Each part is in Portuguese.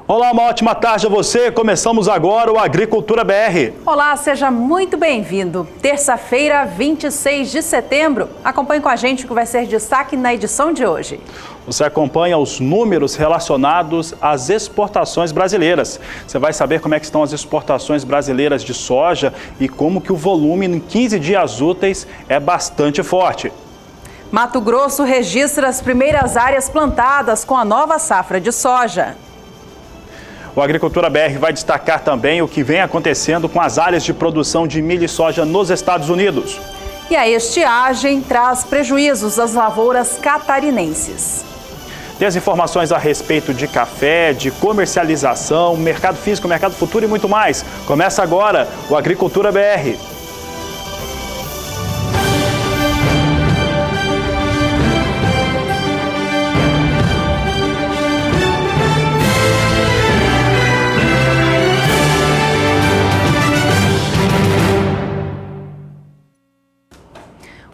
Olá, uma ótima tarde a você. Começamos agora o Agricultura BR. Olá, seja muito bem-vindo. Terça-feira, 26 de setembro. Acompanhe com a gente o que vai ser destaque na edição de hoje. Você acompanha os números relacionados às exportações brasileiras. Você vai saber como é que estão as exportações brasileiras de soja e como que o volume em 15 dias úteis é bastante forte. Mato Grosso registra as primeiras áreas plantadas com a nova safra de soja. O Agricultura BR vai destacar também o que vem acontecendo com as áreas de produção de milho e soja nos Estados Unidos. E a estiagem traz prejuízos às lavouras catarinenses. Tem as informações a respeito de café, de comercialização, mercado físico, mercado futuro e muito mais. Começa agora o Agricultura BR.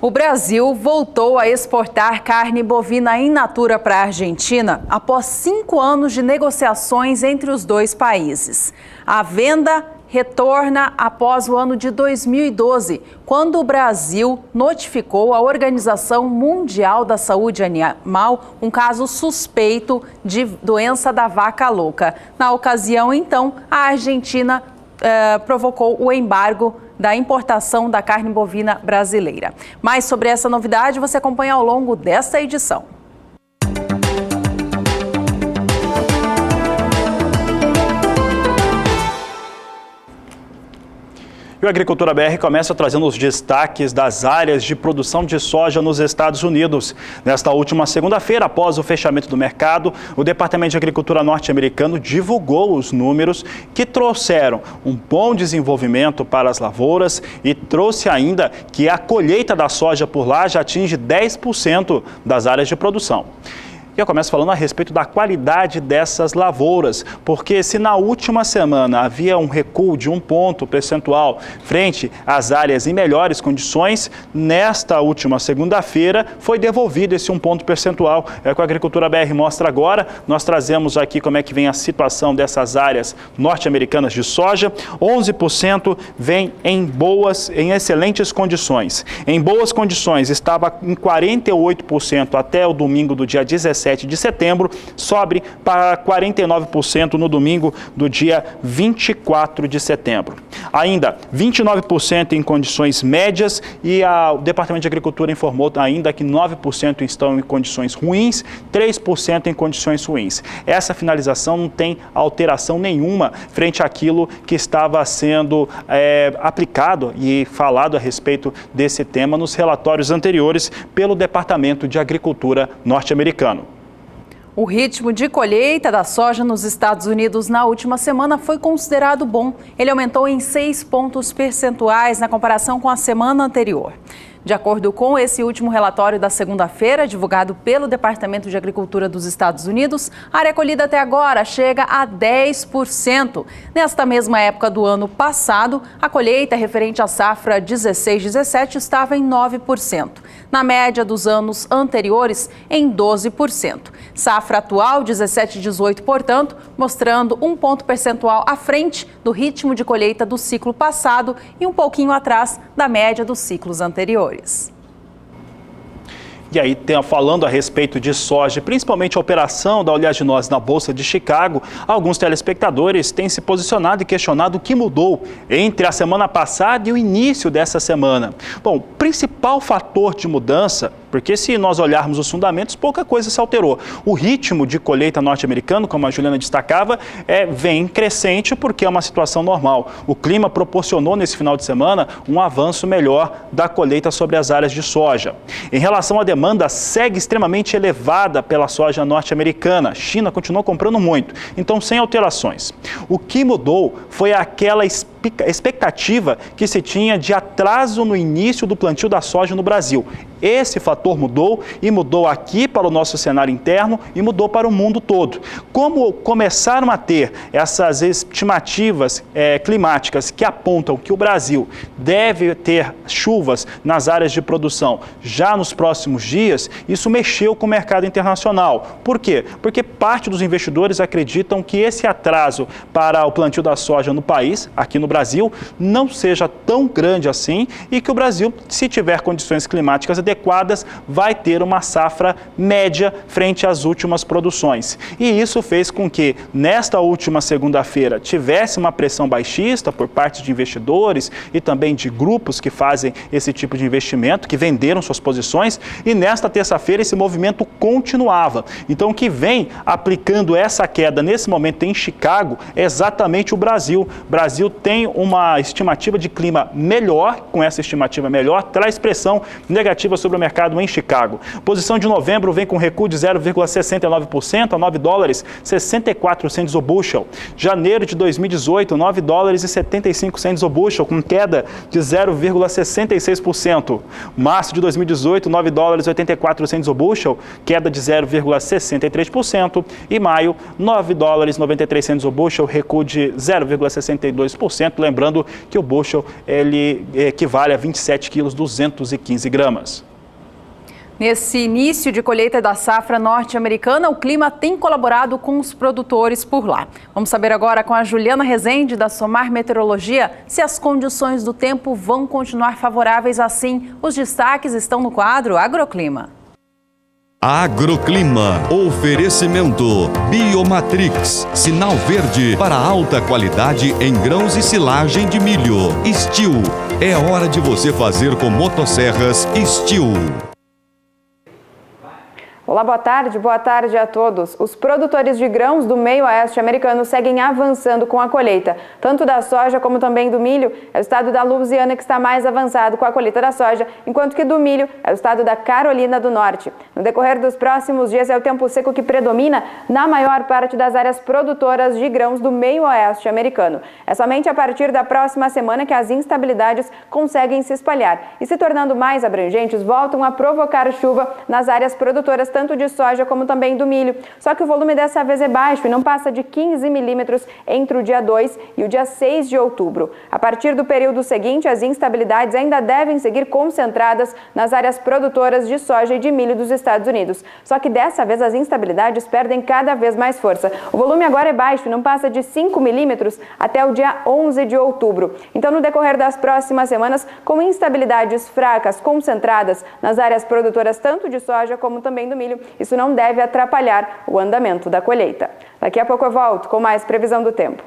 O Brasil voltou a exportar carne bovina in natura para a Argentina após 5 anos de negociações entre os dois países. A venda retorna após o ano de 2012, quando o Brasil notificou à Organização Mundial da Saúde Animal um caso suspeito de doença da vaca louca. Na ocasião, então, a Argentina provocou o embargo da importação da carne bovina brasileira. Mais sobre essa novidade você acompanha ao longo desta edição. E o Agricultura BR começa trazendo os destaques das áreas de produção de soja nos Estados Unidos. Nesta última segunda-feira, após o fechamento do mercado, o Departamento de Agricultura norte-americano divulgou os números que trouxeram um bom desenvolvimento para as lavouras e trouxe ainda que a colheita da soja por lá já atinge 10% das áreas de produção. Eu começo falando a respeito da qualidade dessas lavouras, porque se na última semana havia um recuo de 1 ponto percentual frente às áreas em melhores condições, nesta última segunda-feira foi devolvido esse 1 ponto percentual. É o que a Agricultura BR mostra agora. Nós trazemos aqui como é que vem a situação dessas áreas norte-americanas de soja. 11% vem em excelentes condições. Em boas condições estava em 48% até o domingo do dia 17 de setembro, sobe para 49% no domingo do dia 24 de setembro. Ainda 29% em condições médias e o Departamento de Agricultura informou ainda que 9% estão em condições ruins, 3% em condições ruins. Essa finalização não tem alteração nenhuma frente àquilo que estava sendo aplicado e falado a respeito desse tema nos relatórios anteriores pelo Departamento de Agricultura norte-americano. O ritmo de colheita da soja nos Estados Unidos na última semana foi considerado bom. Ele aumentou em 6 pontos percentuais na comparação com a semana anterior. De acordo com esse último relatório da segunda-feira, divulgado pelo Departamento de Agricultura dos Estados Unidos, a área colhida até agora chega a 10%. Nesta mesma época do ano passado, a colheita referente à safra 16-17 estava em 9%. Na média dos anos anteriores, em 12%. Safra atual 17-18, portanto, mostrando 1 ponto percentual à frente do ritmo de colheita do ciclo passado e um pouquinho atrás da média dos ciclos anteriores. E aí, falando a respeito de soja, principalmente a operação da oleaginose na Bolsa de Chicago, alguns telespectadores têm se posicionado e questionado o que mudou entre a semana passada e o início dessa semana. Bom, o principal fator de mudança, porque se nós olharmos os fundamentos, pouca coisa se alterou. O ritmo de colheita norte-americano, como a Juliana destacava, vem crescente porque é uma situação normal. O clima proporcionou nesse final de semana um avanço melhor da colheita sobre as áreas de soja. Em relação à demanda, segue extremamente elevada pela soja norte-americana. A China continuou comprando muito, então sem alterações. O que mudou foi aquela espécie expectativa que se tinha de atraso no início do plantio da soja no Brasil. Esse fator mudou e mudou aqui para o nosso cenário interno e mudou para o mundo todo. Como começaram a ter essas estimativas climáticas que apontam que o Brasil deve ter chuvas nas áreas de produção já nos próximos dias, isso mexeu com o mercado internacional. Por quê? Porque parte dos investidores acreditam que esse atraso para o plantio da soja no país, aqui no Brasil, não seja tão grande assim e que o Brasil, se tiver condições climáticas adequadas, vai ter uma safra média frente às últimas produções. E isso fez com que, nesta última segunda-feira, tivesse uma pressão baixista por parte de investidores e também de grupos que fazem esse tipo de investimento, que venderam suas posições, e nesta terça-feira esse movimento continuava. Então, o que vem aplicando essa queda nesse momento em Chicago é exatamente o Brasil. O Brasil tem uma estimativa de clima melhor, com essa estimativa melhor, traz pressão negativa sobre o mercado em Chicago. Posição de novembro vem com recuo de 0,69% a 9 dólares 64 centes o bushel. Janeiro de 2018, 9 dólares e 75 centes o bushel, com queda de 0,66%. Março de 2018, 9 dólares e 84 centes o bushel, queda de 0,63%. E maio, 9 dólares e 93 centes o bushel, recuo de 0,62%. Lembrando que o bushel ele equivale a 27 quilos 215 gramas. Nesse início de colheita da safra norte-americana, o clima tem colaborado com os produtores por lá. Vamos saber agora com a Juliana Rezende, da Somar Meteorologia, se as condições do tempo vão continuar favoráveis assim. Os destaques estão no quadro Agroclima. Agroclima. Oferecimento Biomatrix. Sinal verde para alta qualidade em grãos e silagem de milho. Steel. É hora de você fazer com motosserras Steel. Olá, boa tarde a todos. Os produtores de grãos do meio oeste americano seguem avançando com a colheita, tanto da soja como também do milho. É o estado da Louisiana que está mais avançado com a colheita da soja, enquanto que do milho é o estado da Carolina do Norte. No decorrer dos próximos dias é o tempo seco que predomina na maior parte das áreas produtoras de grãos do meio oeste americano. É somente a partir da próxima semana que as instabilidades conseguem se espalhar e, se tornando mais abrangentes, voltam a provocar chuva nas áreas produtoras tanto de soja como também do milho. Só que o volume dessa vez é baixo e não passa de 15 milímetros entre o dia 2 e o dia 6 de outubro. A partir do período seguinte, as instabilidades ainda devem seguir concentradas nas áreas produtoras de soja e de milho dos Estados Unidos. Só que dessa vez as instabilidades perdem cada vez mais força. O volume agora é baixo e não passa de 5 milímetros até o dia 11 de outubro. Então, no decorrer das próximas semanas, com instabilidades fracas concentradas nas áreas produtoras tanto de soja como também do milho, isso não deve atrapalhar o andamento da colheita. Daqui a pouco eu volto com mais previsão do tempo.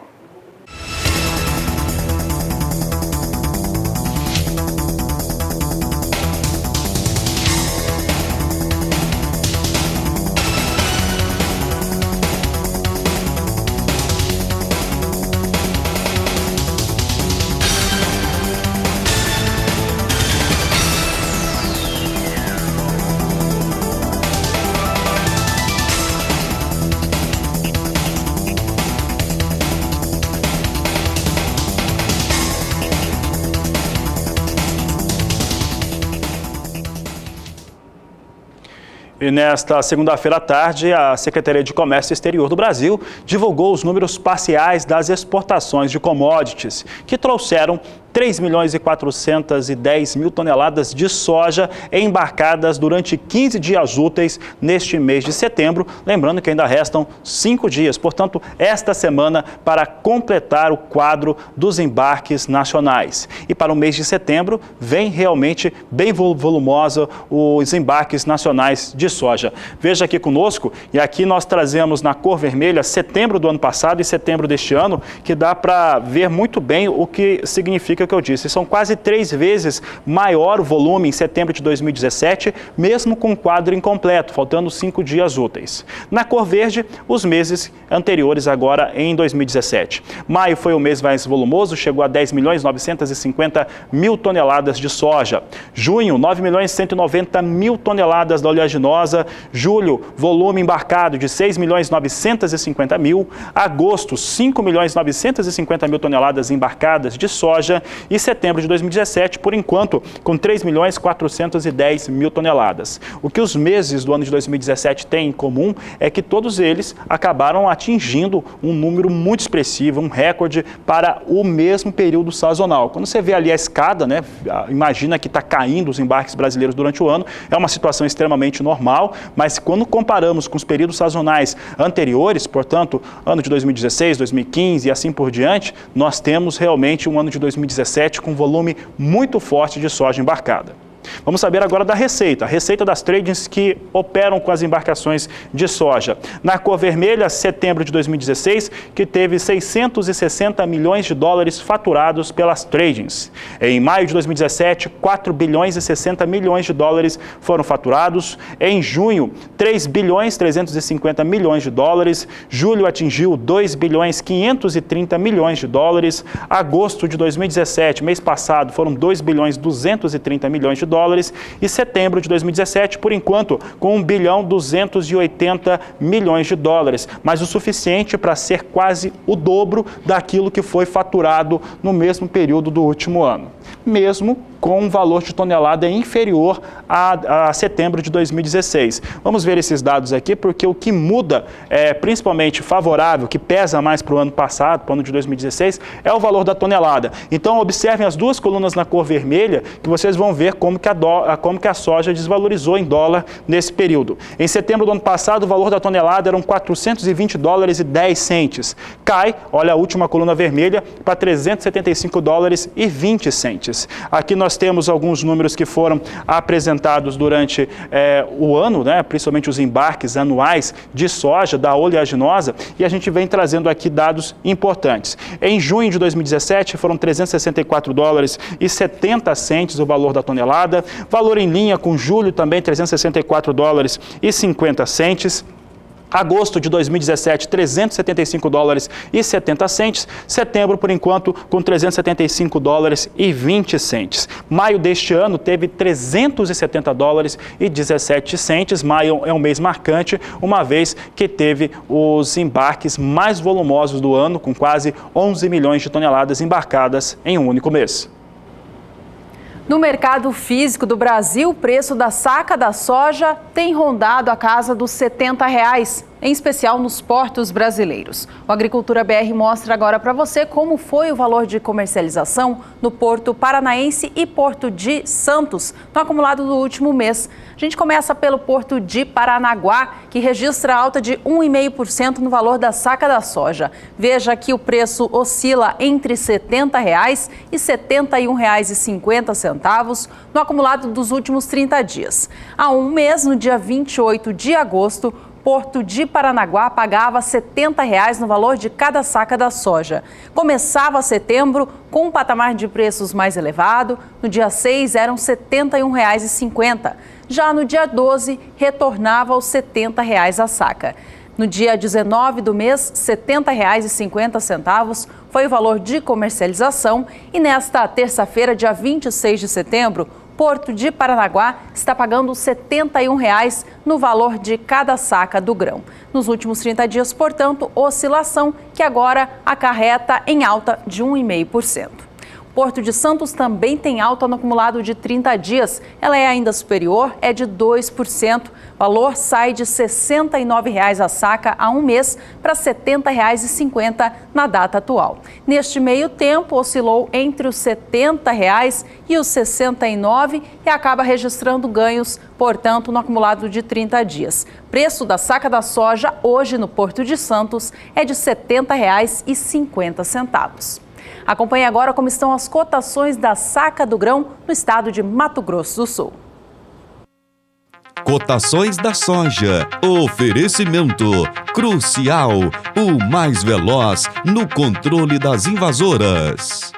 E nesta segunda-feira à tarde, a Secretaria de Comércio Exterior do Brasil divulgou os números parciais das exportações de commodities, que trouxeram 3 milhões e 410 mil toneladas de soja embarcadas durante 15 dias úteis neste mês de setembro. Lembrando que ainda restam 5 dias, portanto, esta semana para completar o quadro dos embarques nacionais. E para o mês de setembro, vem realmente bem volumosa os embarques nacionais de soja. Veja aqui conosco, e aqui nós trazemos na cor vermelha setembro do ano passado e setembro deste ano, que dá para ver muito bem o que significa significa o que eu disse, são quase 3 vezes maior o volume em setembro de 2017, mesmo com o quadro incompleto, faltando 5 dias úteis. Na cor verde, os meses anteriores agora em 2017. Maio foi o mês mais volumoso, chegou a 10.950.000 toneladas de soja. Junho, 9.190.000 toneladas da oleaginosa. Julho, volume embarcado de 6.950.000. Agosto, 5.950.000 toneladas embarcadas de soja. E setembro de 2017, por enquanto, com 3.410.000 toneladas. O que os meses do ano de 2017 têm em comum é que todos eles acabaram atingindo um número muito expressivo, um recorde para o mesmo período sazonal. Quando você vê ali a escada, né, imagina que está caindo os embarques brasileiros durante o ano, é uma situação extremamente normal, mas quando comparamos com os períodos sazonais anteriores, portanto, ano de 2016, 2015 e assim por diante, nós temos realmente um ano de 2017 com volume muito forte de soja embarcada. Vamos saber agora da receita, a receita das tradings que operam com as embarcações de soja. Na cor vermelha, setembro de 2016, que teve 660 milhões de dólares faturados pelas tradings. Em maio de 2017, 4 bilhões e 60 milhões de dólares foram faturados. Em junho, 3 bilhões 350 milhões de dólares. Julho atingiu 2 bilhões 530 milhões de dólares. Agosto de 2017, mês passado, foram 2 bilhões 230 milhões de dólares, e setembro de 2017, por enquanto, com 1 bilhão 280 milhões de dólares, mas o suficiente para ser quase o dobro daquilo que foi faturado no mesmo período do último ano, mesmo com um valor de tonelada inferior a setembro de 2016. Vamos ver esses dados aqui, porque o que muda, principalmente favorável, que pesa mais para o ano passado, para o ano de 2016, é o valor da tonelada. Então, observem as duas colunas na cor vermelha, que vocês vão ver como que a soja desvalorizou em dólar nesse período. Em setembro do ano passado, o valor da tonelada eram 420 dólares e 10 centes. Cai, olha a última coluna vermelha, para 375 dólares e 20 centes. Aqui nós temos alguns números que foram apresentados durante o ano, né, principalmente os embarques anuais de soja da oleaginosa, e a gente vem trazendo aqui dados importantes. Em junho de 2017 foram 364 dólares e 70 centes o valor da tonelada, valor em linha com julho também 364 dólares e 50 centes. Agosto de 2017, 375 dólares e 70 centes. Setembro, por enquanto, com 375 dólares e 20 centes. Maio deste ano teve 370 dólares e 17 centes. Maio é um mês marcante, uma vez que teve os embarques mais volumosos do ano, com quase 11 milhões de toneladas embarcadas em um único mês. No mercado físico do Brasil, o preço da saca da soja tem rondado a casa dos R$ 70, em especial nos portos brasileiros. O Agricultura BR mostra agora para você como foi o valor de comercialização no Porto Paranaense e Porto de Santos, no acumulado do último mês. A gente começa pelo Porto de Paranaguá, que registra alta de 1,5% no valor da saca da soja. Veja que o preço oscila entre R$ 70 e R$ 71,50 no acumulado dos últimos 30 dias. Há um mês, no dia 28 de agosto, Porto de Paranaguá pagava R$ 70 no valor de cada saca da soja. Começava setembro com um patamar de preços mais elevado. No dia 6 eram R$ 71,50. Já no dia 12, retornava aos R$ 70 a saca. No dia 19 do mês, R$ 70,50 foi o valor de comercialização. E nesta terça-feira, dia 26 de setembro, Porto de Paranaguá está pagando R$ 71 no valor de cada saca do grão. Nos últimos 30 dias, portanto, oscilação que agora acarreta em alta de 1,5%. Porto de Santos também tem alta no acumulado de 30 dias. Ela é ainda superior, é de 2%. O valor sai de R$ 69,00 a saca há um mês para R$ 70,50 na data atual. Neste meio tempo, oscilou entre os R$ 70,00 e os R$ 69,00 e acaba registrando ganhos, portanto, no acumulado de 30 dias. Preço da saca da soja hoje no Porto de Santos é de R$ 70,50. Acompanhe agora como estão as cotações da saca do grão no estado de Mato Grosso do Sul. Cotações da soja. Oferecimento Crucial, o mais veloz no controle das invasoras.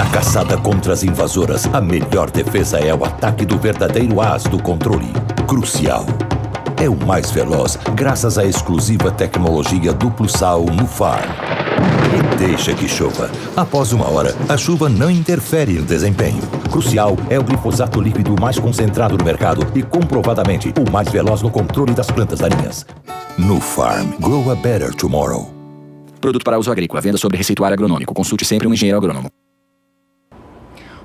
Na caçada contra as invasoras, a melhor defesa é o ataque do verdadeiro as do controle. Crucial. É o mais veloz, graças à exclusiva tecnologia duplo sal no Farm. E deixa que chova. Após 1 hora, a chuva não interfere no desempenho. Crucial é o glifosato líquido mais concentrado no mercado e comprovadamente o mais veloz no controle das plantas daninhas. No Farm, grow a better tomorrow. Produto para uso agrícola, venda sobre receituário agronômico. Consulte sempre um engenheiro agrônomo.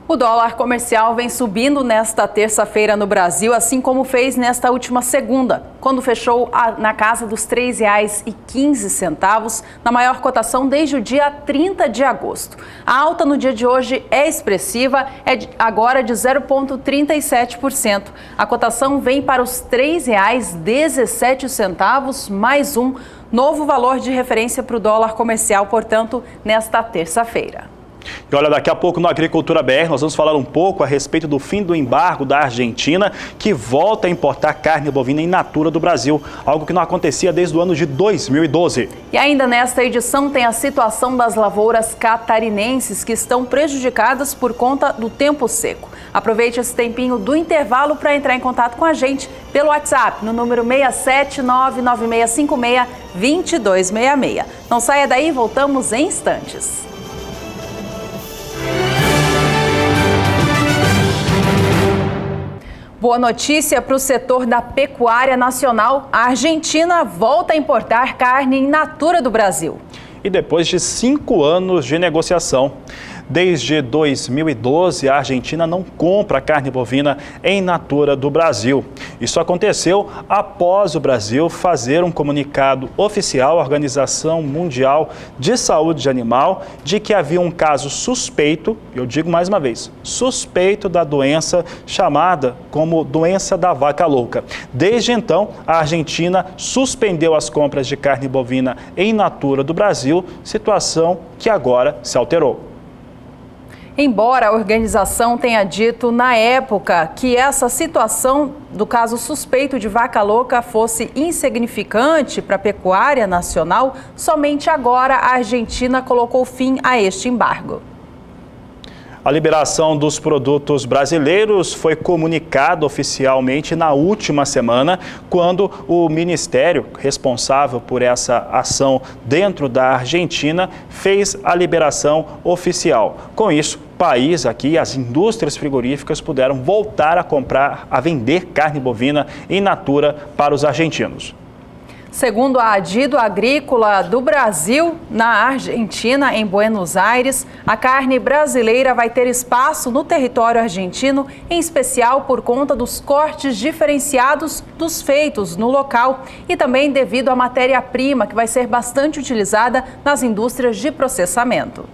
O dólar comercial vem subindo nesta terça-feira no Brasil, assim como fez nesta última segunda, quando fechou na casa dos R$ 3,15, na maior cotação desde o dia 30 de agosto. A alta no dia de hoje é expressiva, agora de 0,37%. A cotação vem para os R$ 3,17, mais um novo valor de referência para o dólar comercial, portanto, nesta terça-feira. E olha, daqui a pouco no Agricultura BR nós vamos falar um pouco a respeito do fim do embargo da Argentina, que volta a importar carne bovina in natura do Brasil, algo que não acontecia desde o ano de 2012. E ainda nesta edição tem a situação das lavouras catarinenses, que estão prejudicadas por conta do tempo seco. Aproveite esse tempinho do intervalo para entrar em contato com a gente pelo WhatsApp, no número 67996562266. Não saia daí, voltamos em instantes. Boa notícia para o setor da pecuária nacional. A Argentina volta a importar carne in natura do Brasil. E depois de 5 anos de negociação. Desde 2012, a Argentina não compra carne bovina in natura do Brasil. Isso aconteceu após o Brasil fazer um comunicado oficial à Organização Mundial de Saúde Animal de que havia um caso suspeito, eu digo mais uma vez, suspeito da doença chamada como doença da vaca louca. Desde então, a Argentina suspendeu as compras de carne bovina in natura do Brasil, situação que agora se alterou. Embora a organização tenha dito na época que essa situação do caso suspeito de vaca louca fosse insignificante para a pecuária nacional, somente agora a Argentina colocou fim a este embargo. A liberação dos produtos brasileiros foi comunicada oficialmente na última semana, quando o ministério responsável por essa ação dentro da Argentina fez a liberação oficial. Com isso, o país aqui, as indústrias frigoríficas puderam voltar a comprar, a vender carne bovina in natura para os argentinos. Segundo a Adido Agrícola do Brasil, na Argentina, em Buenos Aires, a carne brasileira vai ter espaço no território argentino, em especial por conta dos cortes diferenciados dos feitos no local e também devido à matéria-prima que vai ser bastante utilizada nas indústrias de processamento.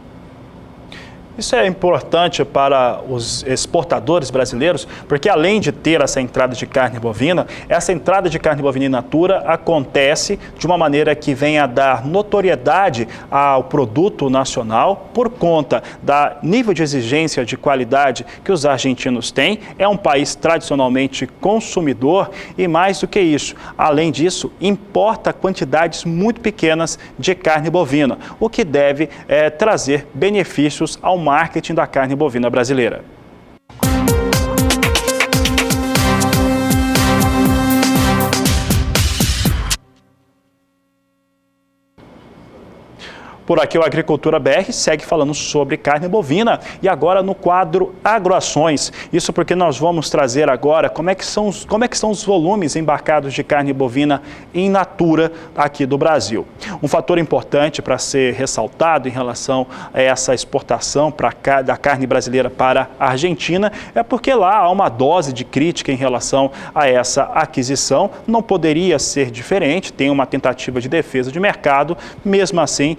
Isso é importante para os exportadores brasileiros, porque além de ter essa entrada de carne bovina, essa entrada de carne bovina in natura acontece de uma maneira que venha a dar notoriedade ao produto nacional por conta da nível de exigência de qualidade que os argentinos têm. É um país tradicionalmente consumidor e, mais do que isso, além disso, importa quantidades muito pequenas de carne bovina, o que deve trazer benefícios ao marketing da carne bovina brasileira. Por aqui o Agricultura BR segue falando sobre carne bovina e agora no quadro Agroações. Isso porque nós vamos trazer agora como é que são os volumes embarcados de carne bovina in natura aqui do Brasil. Um fator importante para ser ressaltado em relação a essa exportação da carne brasileira para a Argentina é porque lá há uma dose de crítica em relação a essa aquisição. Não poderia ser diferente, tem uma tentativa de defesa de mercado, mesmo assim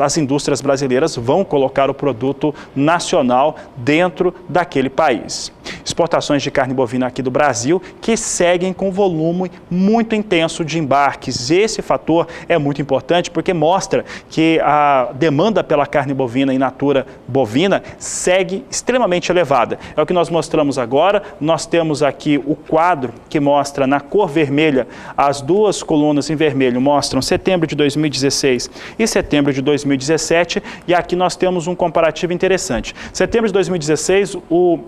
as indústrias brasileiras vão colocar o produto nacional dentro daquele país. Exportações de carne bovina aqui do Brasil que seguem com volume muito intenso de embarques. Esse fator é muito importante porque mostra que a demanda pela carne bovina in natura bovina segue extremamente elevada. É o que nós mostramos agora. Nós temos aqui o quadro que mostra na cor vermelha, as duas colunas em vermelho mostram setembro de 2016 e setembro setembro de 2017, e aqui nós temos um comparativo interessante. Setembro de 2016, o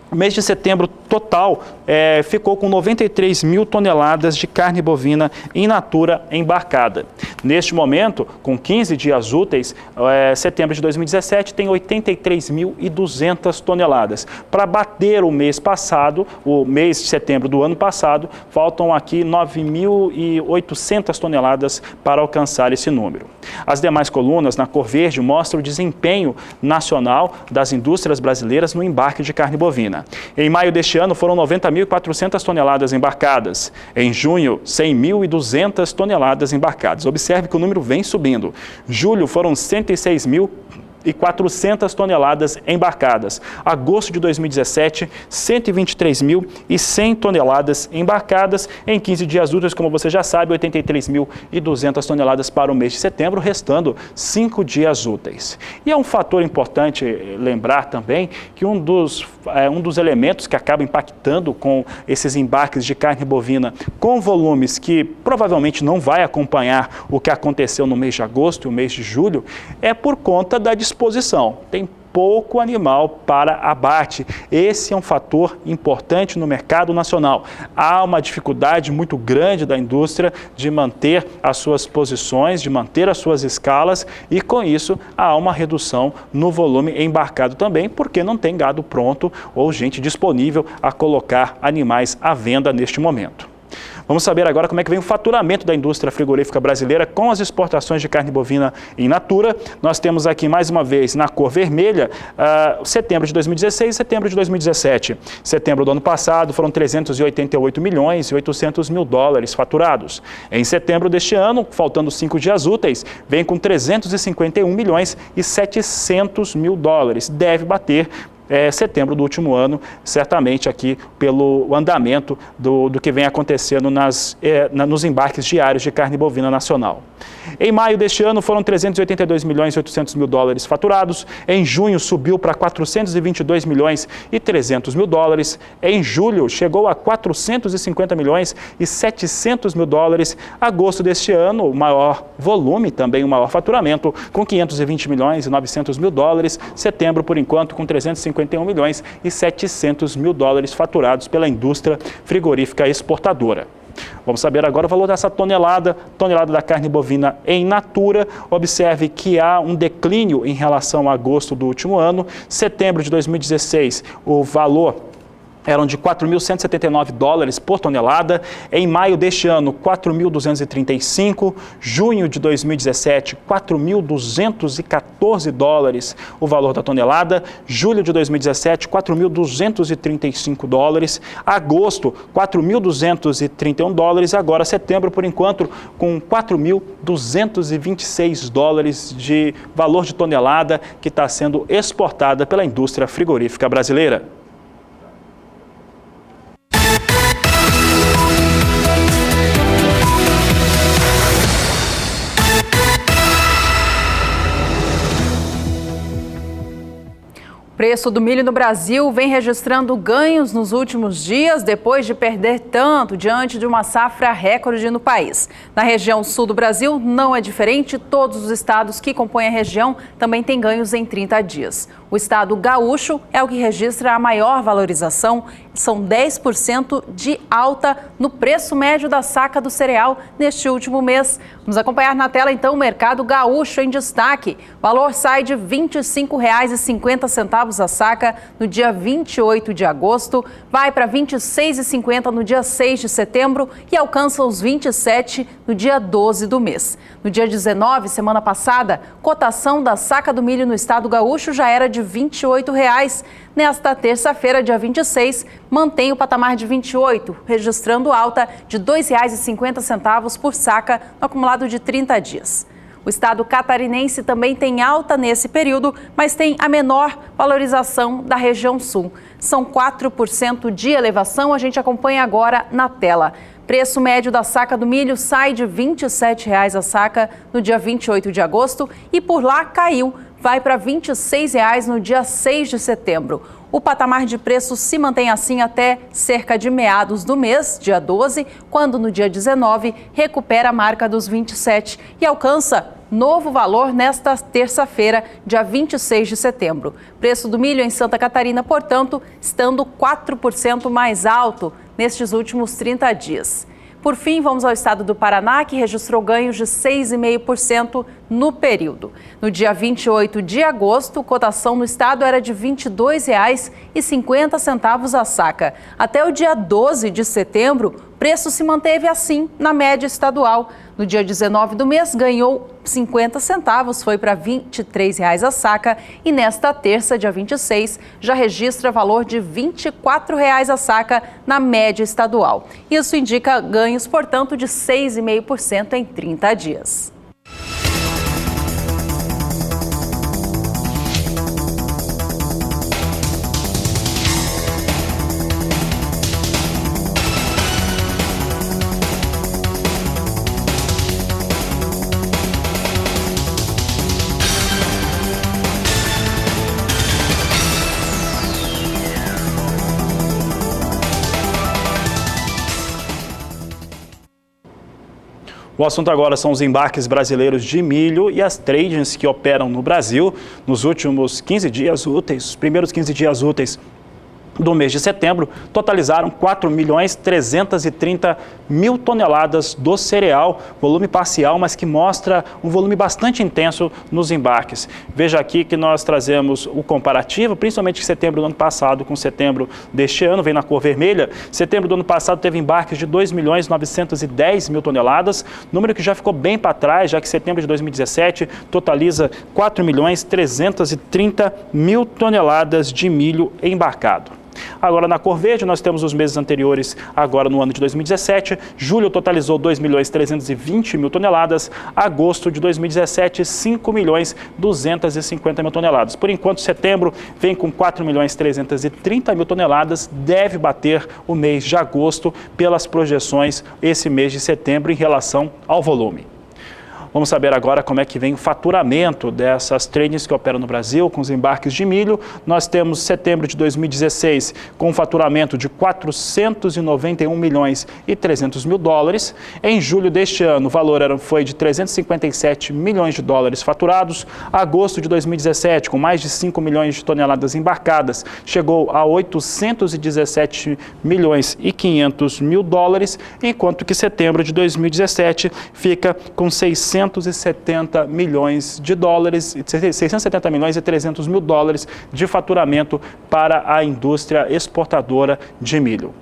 mês de setembro total ficou com 93 mil toneladas de carne bovina in natura embarcada. Neste momento, com 15 dias úteis, setembro de 2017 tem 83.200 toneladas. Para bater o mês passado, o mês de setembro do ano passado, faltam aqui 9.800 toneladas para alcançar esse número. As demais colunas, na cor verde, mostram o desempenho nacional das indústrias brasileiras no embarque de carne bovina. Em maio deste ano foram 90.400 toneladas embarcadas. Em junho, 100.200 toneladas embarcadas. Observe que o número vem subindo. Julho foram 106.400 toneladas embarcadas. Agosto de 2017, 123.100 toneladas embarcadas. Em 15 dias úteis, como você já sabe, 83.200 toneladas para o mês de setembro, restando 5 dias úteis. E é um fator importante lembrar também que um dos elementos que acaba impactando com esses embarques de carne bovina com volumes que provavelmente não vai acompanhar o que aconteceu no mês de agosto e o mês de julho, é por conta da disposição. Tem pouco animal para abate. Esse é um fator importante no mercado nacional. Há uma dificuldade muito grande da indústria de manter as suas posições, de manter as suas escalas, e com isso há uma redução no volume embarcado também, porque não tem gado pronto ou gente disponível a colocar animais à venda neste momento. Vamos saber agora como é que vem o faturamento da indústria frigorífica brasileira com as exportações de carne bovina in natura. Nós temos aqui, mais uma vez, na cor vermelha, setembro de 2016 e setembro de 2017. Setembro do ano passado foram 388 milhões e 800 mil dólares faturados. Em setembro deste ano, faltando 5 dias úteis, vem com 351 milhões e 700 mil dólares. Deve bater setembro do último ano, certamente aqui pelo andamento do que vem acontecendo nos embarques diários de carne bovina nacional. Em maio deste ano foram 382 milhões e 800 mil dólares faturados. Em junho subiu para 422 milhões e 300 mil dólares. Em julho chegou a 450 milhões e 700 mil dólares. Agosto deste ano, o maior volume, também o maior faturamento, com 520 milhões e 900 mil dólares. Setembro, por enquanto, com 351 milhões e 700 mil dólares faturados pela indústria frigorífica exportadora. Vamos saber agora o valor dessa tonelada da carne bovina em natura. Observe que há um declínio em relação a agosto do último ano. Setembro de 2016, o valor eram de 4.179 dólares por tonelada. Em maio deste ano, 4.235. Junho de 2017, 4.214 dólares o valor da tonelada. Julho de 2017, 4.235 dólares. Agosto, 4.231 dólares. Agora, setembro, por enquanto, com 4.226 dólares de valor de tonelada que está sendo exportada pela indústria frigorífica brasileira. O preço do milho no Brasil vem registrando ganhos nos últimos dias, depois de perder tanto diante de uma safra recorde no país. Na região sul do Brasil não é diferente, todos os estados que compõem a região também têm ganhos em 30 dias. O estado gaúcho é o que registra a maior valorização, são 10% de alta no preço médio da saca do cereal neste último mês. Vamos acompanhar na tela então o mercado gaúcho em destaque. O valor sai de R$ 25,50 a saca no dia 28 de agosto, vai para R$ 26,50 no dia 6 de setembro e alcança os R$ 27 no dia 12 do mês. No dia 19, semana passada, cotação da saca do milho no estado gaúcho já era de R$ 28. Nesta terça-feira, dia 26, mantém o patamar de R$ 28, registrando alta de R$ 2,50 por saca no acumulado de 30 dias. O estado catarinense também tem alta nesse período, mas tem a menor valorização da região sul. São 4% de elevação, a gente acompanha agora na tela. Preço médio da saca do milho sai de R$ 27,00 a saca no dia 28 de agosto e por lá caiu, vai para R$ 26,00 no dia 6 de setembro. O patamar de preços se mantém assim até cerca de meados do mês, dia 12, quando no dia 19 recupera a marca dos 27 e alcança novo valor nesta terça-feira, dia 26 de setembro. Preço do milho em Santa Catarina, portanto, estando 4% mais alto nestes últimos 30 dias. Por fim, vamos ao estado do Paraná, que registrou ganhos de 6,5% no período. No dia 28 de agosto, a cotação no estado era de R$ 22,50 a saca. Até o dia 12 de setembro, o preço se manteve assim na média estadual. No dia 19 do mês, ganhou 50 centavos, foi para R$ 23 a saca. E nesta terça, dia 26, já registra valor de R$ 24 a saca na média estadual. Isso indica ganhos, portanto, de 6,5% em 30 dias. O assunto agora são os embarques brasileiros de milho e as tradings que operam no Brasil nos últimos 15 dias úteis, os primeiros 15 dias úteis do mês de setembro, totalizaram 4.330.000 toneladas do cereal, volume parcial, mas que mostra um volume bastante intenso nos embarques. Veja aqui que nós trazemos o comparativo, principalmente de setembro do ano passado com setembro deste ano, vem na cor vermelha. Setembro do ano passado teve embarques de 2.910.000 toneladas, número que já ficou bem para trás, já que setembro de 2017 totaliza 4.330.000 toneladas de milho embarcado. Agora, na cor verde, nós temos os meses anteriores, agora no ano de 2017. Julho totalizou 2.320.000 toneladas. Agosto de 2017, 5.250.000 toneladas. Por enquanto, setembro vem com 4.330.000 toneladas. Deve bater o mês de agosto pelas projeções esse mês de setembro em relação ao volume. Vamos saber agora como é que vem o faturamento dessas tradings que operam no Brasil com os embarques de milho. Nós temos setembro de 2016 com um faturamento de 491.300.000 dólares. Em julho deste ano, o valor foi de 357 milhões de dólares faturados. Agosto de 2017, com mais de 5 milhões de toneladas embarcadas, chegou a 817.500.000 dólares, enquanto que setembro de 2017 fica com 670 milhões de dólares, 670 milhões e 300 mil dólares de faturamento para a indústria exportadora de milho.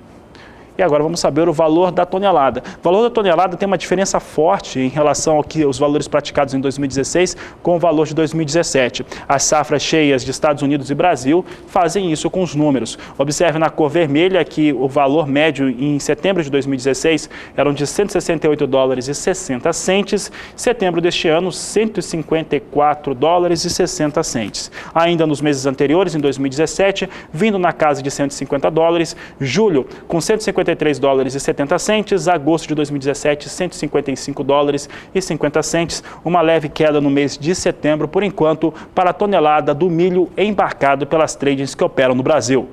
E agora vamos saber o valor da tonelada. O valor da tonelada tem uma diferença forte em relação aos valores praticados em 2016 com o valor de 2017. As safras cheias de Estados Unidos e Brasil fazem isso com os números. Observe na cor vermelha que o valor médio em setembro de 2016 eram de 168 dólares e 60 centes. Setembro deste ano, 154 dólares e 60 centes. Ainda nos meses anteriores, em 2017, vindo na casa de 150 dólares. Julho, com 153 dólares e 70 centes, agosto de 2017, 155 dólares e 50 centes, uma leve queda no mês de setembro, por enquanto, para a tonelada do milho embarcado pelas tradings que operam no Brasil.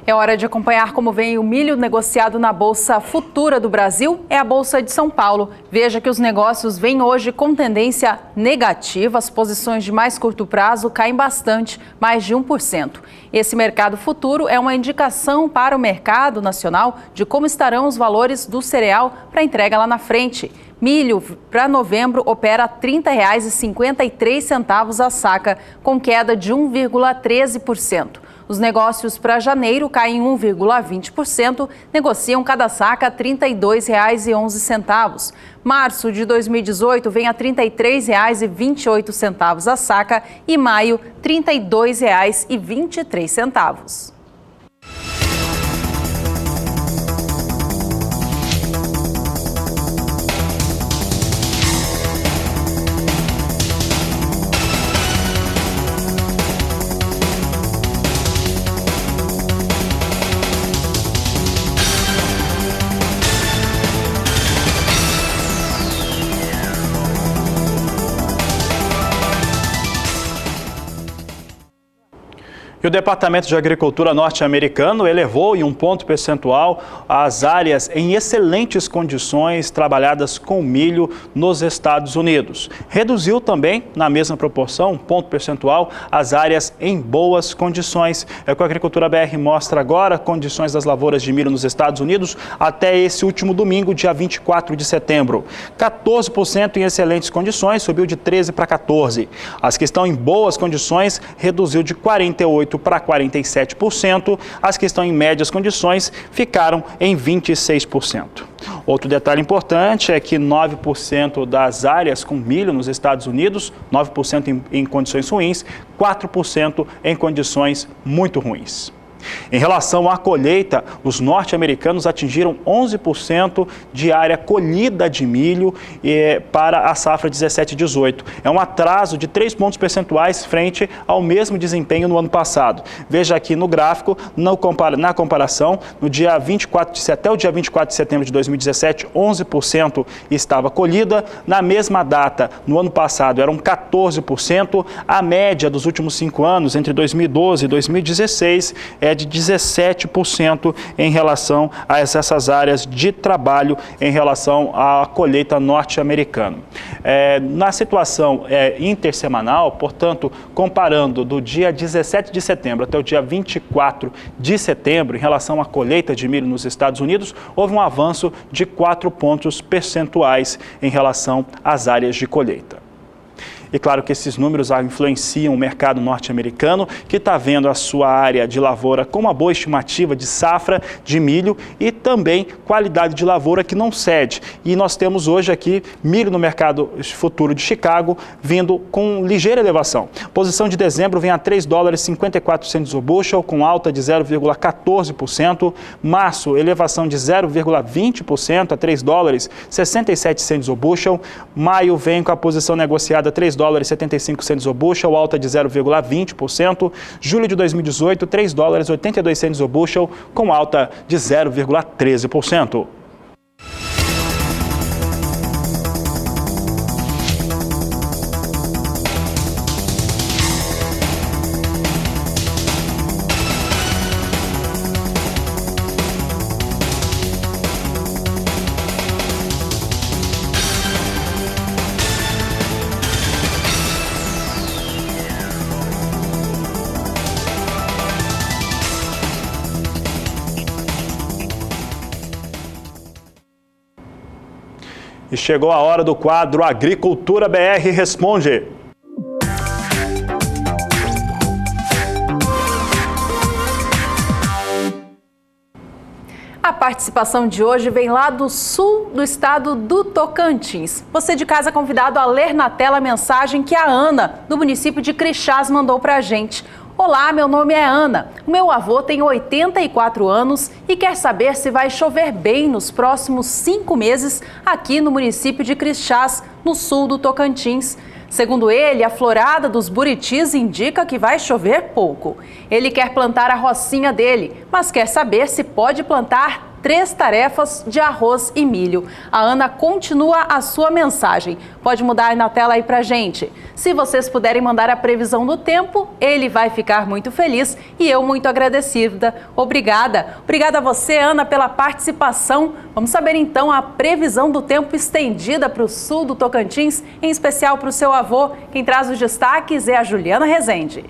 É hora de acompanhar como vem o milho negociado na Bolsa Futura do Brasil, é a Bolsa de São Paulo. Veja que os negócios vêm hoje com tendência negativa, as posições de mais curto prazo caem bastante, mais de 1%. Esse mercado futuro é uma indicação para o mercado nacional de como estarão os valores do cereal para entrega lá na frente. Milho para novembro opera R$ 30,53 a saca, com queda de 1,13%. Os negócios para janeiro caem 1,20%, negociam cada saca R$ 32,11. Março de 2018 vem a R$ 33,28 a saca e maio R$ 32,23. E o Departamento de Agricultura norte-americano elevou em 1 ponto percentual as áreas em excelentes condições trabalhadas com milho nos Estados Unidos. Reduziu também, na mesma proporção, 1 ponto percentual, as áreas em boas condições. É o que a Agricultura BR mostra agora, condições das lavouras de milho nos Estados Unidos até esse último domingo, dia 24 de setembro. 14% em excelentes condições, subiu de 13% para 14%. As que estão em boas condições, reduziu de 48% para 47%, as que estão em médias condições ficaram em 26%. Outro detalhe importante é que 9% das áreas com milho nos Estados Unidos, 9% em condições ruins, 4% em condições muito ruins. Em relação à colheita, os norte-americanos atingiram 11% de área colhida de milho para a safra 17-18. É um atraso de 3 pontos percentuais frente ao mesmo desempenho no ano passado. Veja aqui no gráfico, na comparação, no dia 24 até o dia 24 de setembro de 2017, 11% estava colhida. Na mesma data, no ano passado, eram 14%. A média dos últimos 5 anos, entre 2012 e 2016, é de 17% em relação a essas áreas de trabalho em relação à colheita norte-americana. Na situação intersemanal, portanto, comparando do dia 17 de setembro até o dia 24 de setembro, em relação à colheita de milho nos Estados Unidos, houve um avanço de 4 pontos percentuais em relação às áreas de colheita. E claro que esses números influenciam o mercado norte-americano, que está vendo a sua área de lavoura com uma boa estimativa de safra de milho e também qualidade de lavoura que não cede. E nós temos hoje aqui milho no mercado futuro de Chicago vindo com ligeira elevação. Posição de dezembro vem a $3,54 o bushel, com alta de 0,14%. Março, elevação de 0,20% a $3,67 o bushel. Maio vem com a posição negociada $3,75 o bushel, alta de 0,20%. Julho de 2018, $3,82 o bushel, com alta de 0,13%. E chegou a hora do quadro Agricultura BR Responde. A participação de hoje vem lá do sul do estado do Tocantins. Você de casa é convidado a ler na tela a mensagem que a Ana, do município de Crixás, mandou pra gente. Olá, meu nome é Ana. O meu avô tem 84 anos e quer saber se vai chover bem nos próximos 5 meses aqui no município de Crixás, no sul do Tocantins. Segundo ele, a florada dos buritis indica que vai chover pouco. Ele quer plantar a rocinha dele, mas quer saber se pode plantar 3 tarefas de arroz e milho. A Ana continua a sua mensagem. Pode mudar aí na tela aí pra gente. Se vocês puderem mandar a previsão do tempo, ele vai ficar muito feliz e eu muito agradecida. Obrigada. Obrigada a você, Ana, pela participação. Vamos saber então a previsão do tempo estendida para o sul do Tocantins, em especial para o seu avô. Quem traz os destaques é a Juliana Rezende.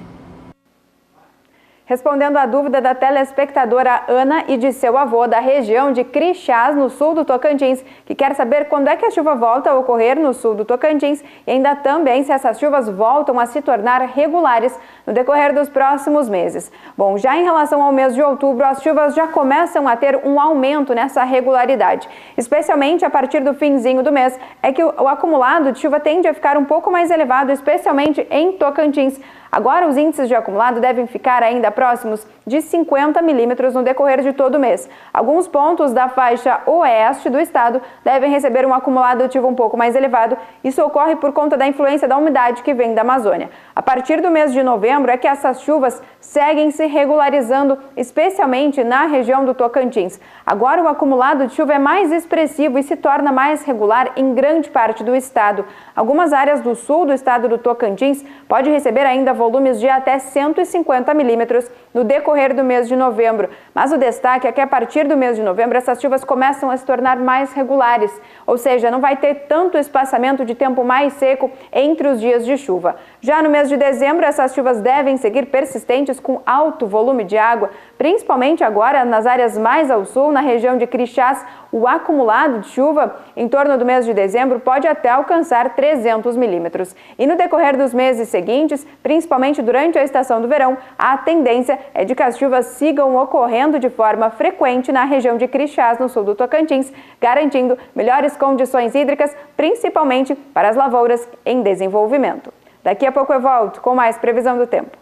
Respondendo à dúvida da telespectadora Ana e de seu avô da região de Crixás, no sul do Tocantins, que quer saber quando é que a chuva volta a ocorrer no sul do Tocantins e ainda também se essas chuvas voltam a se tornar regulares no decorrer dos próximos meses. Bom, já em relação ao mês de outubro, as chuvas já começam a ter um aumento nessa regularidade, especialmente a partir do finzinho do mês, é que o acumulado de chuva tende a ficar um pouco mais elevado, especialmente em Tocantins. Agora, os índices de acumulado devem ficar ainda próximos de 50 milímetros no decorrer de todo o mês. Alguns pontos da faixa oeste do estado devem receber um acumulado ativo um pouco mais elevado. Isso ocorre por conta da influência da umidade que vem da Amazônia. A partir do mês de novembro é que essas chuvas seguem se regularizando, especialmente na região do Tocantins. Agora, o acumulado de chuva é mais expressivo e se torna mais regular em grande parte do estado. Algumas áreas do sul do estado do Tocantins podem receber ainda volumes de até 150 milímetros no decorrer do mês de novembro. Mas o destaque é que a partir do mês de novembro essas chuvas começam a se tornar mais regulares, ou seja, não vai ter tanto espaçamento de tempo mais seco entre os dias de chuva. Já no mês de dezembro, essas chuvas devem seguir persistentes com alto volume de água, principalmente agora nas áreas mais ao sul, na região de Crixás. O acumulado de chuva em torno do mês de dezembro pode até alcançar 300 milímetros. E no decorrer dos meses seguintes, principalmente durante a estação do verão, a tendência é de que as chuvas sigam ocorrendo de forma frequente na região de Crixás, no sul do Tocantins, garantindo melhores condições hídricas, principalmente para as lavouras em desenvolvimento. Daqui a pouco eu volto com mais previsão do tempo.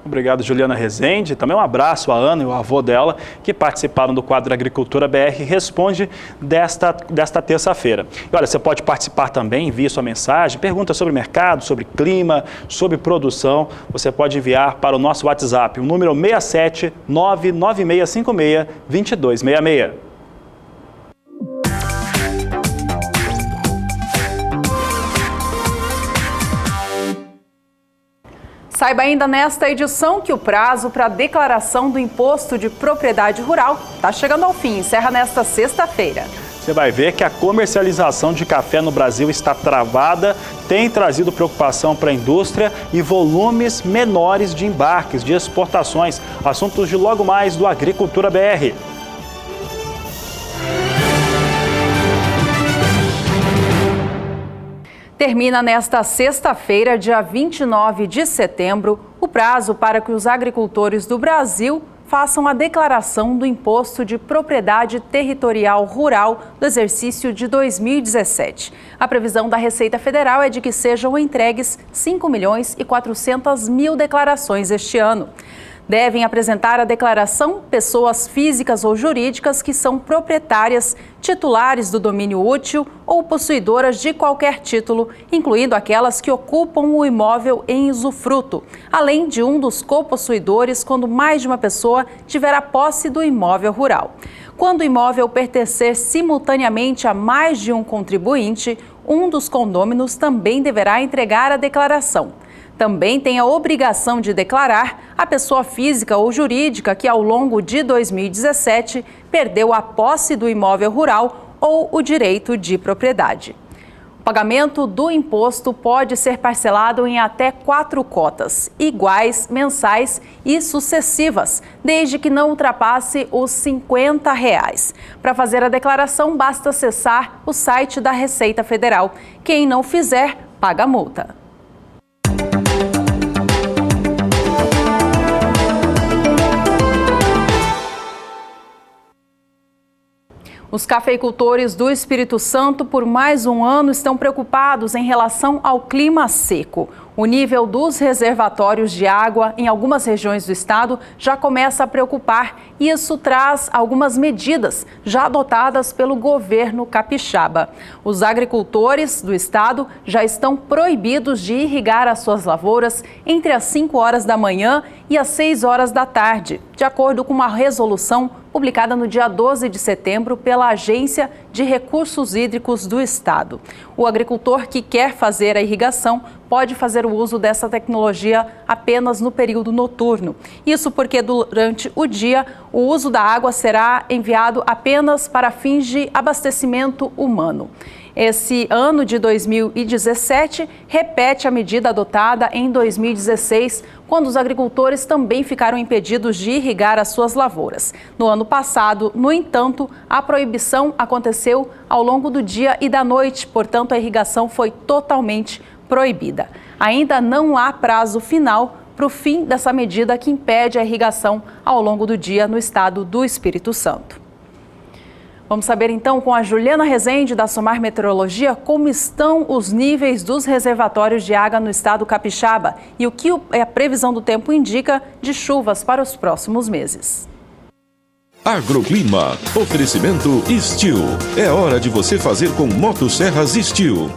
Obrigado, Juliana Rezende. Também um abraço à Ana e ao avô dela, que participaram do quadro Agricultura BR Responde desta terça-feira. E olha, você pode participar também, envie sua mensagem, pergunta sobre mercado, sobre clima, sobre produção. Você pode enviar para o nosso WhatsApp, o número 67 99656 2266. Saiba ainda nesta edição que o prazo para a declaração do Imposto de Propriedade Rural está chegando ao fim, encerra nesta sexta-feira. Você vai ver que a comercialização de café no Brasil está travada, tem trazido preocupação para a indústria e volumes menores de embarques, de exportações. Assuntos de logo mais do Agricultura BR. Termina nesta sexta-feira, dia 29 de setembro, o prazo para que os agricultores do Brasil façam a declaração do Imposto de Propriedade Territorial Rural do exercício de 2017. A previsão da Receita Federal é de que sejam entregues 5.400.000 declarações este ano. Devem apresentar a declaração pessoas físicas ou jurídicas que são proprietárias, titulares do domínio útil ou possuidoras de qualquer título, incluindo aquelas que ocupam o imóvel em usufruto, além de um dos copossuidores quando mais de uma pessoa tiver a posse do imóvel rural. Quando o imóvel pertencer simultaneamente a mais de um contribuinte, um dos condôminos também deverá entregar a declaração. Também tem a obrigação de declarar a pessoa física ou jurídica que, ao longo de 2017, perdeu a posse do imóvel rural ou o direito de propriedade. O pagamento do imposto pode ser parcelado em até 4 cotas, iguais, mensais e sucessivas, desde que não ultrapasse os R$ 50. Para fazer a declaração, basta acessar o site da Receita Federal. Quem não fizer, paga a multa. Os cafeicultores do Espírito Santo, por mais um ano, estão preocupados em relação ao clima seco. O nível dos reservatórios de água em algumas regiões do estado já começa a preocupar e isso traz algumas medidas já adotadas pelo governo capixaba. Os agricultores do estado já estão proibidos de irrigar as suas lavouras entre as 5 horas da manhã e as 6 horas da tarde, de acordo com uma resolução publicada no dia 12 de setembro pela Agência de Recursos Hídricos do Estado. O agricultor que quer fazer a irrigação pode fazer o uso dessa tecnologia apenas no período noturno. Isso porque durante o dia o uso da água será enviado apenas para fins de abastecimento humano. Esse ano de 2017 repete a medida adotada em 2016, quando os agricultores também ficaram impedidos de irrigar as suas lavouras. No ano passado, no entanto, a proibição aconteceu ao longo do dia e da noite, portanto, a irrigação foi totalmente proibida. Ainda não há prazo final para o fim dessa medida que impede a irrigação ao longo do dia no estado do Espírito Santo. Vamos saber então com a Juliana Rezende, da Somar Meteorologia, como estão os níveis dos reservatórios de água no estado capixaba e o que a previsão do tempo indica de chuvas para os próximos meses. Agroclima. Oferecimento Steel. É hora de você fazer com motosserras Steel.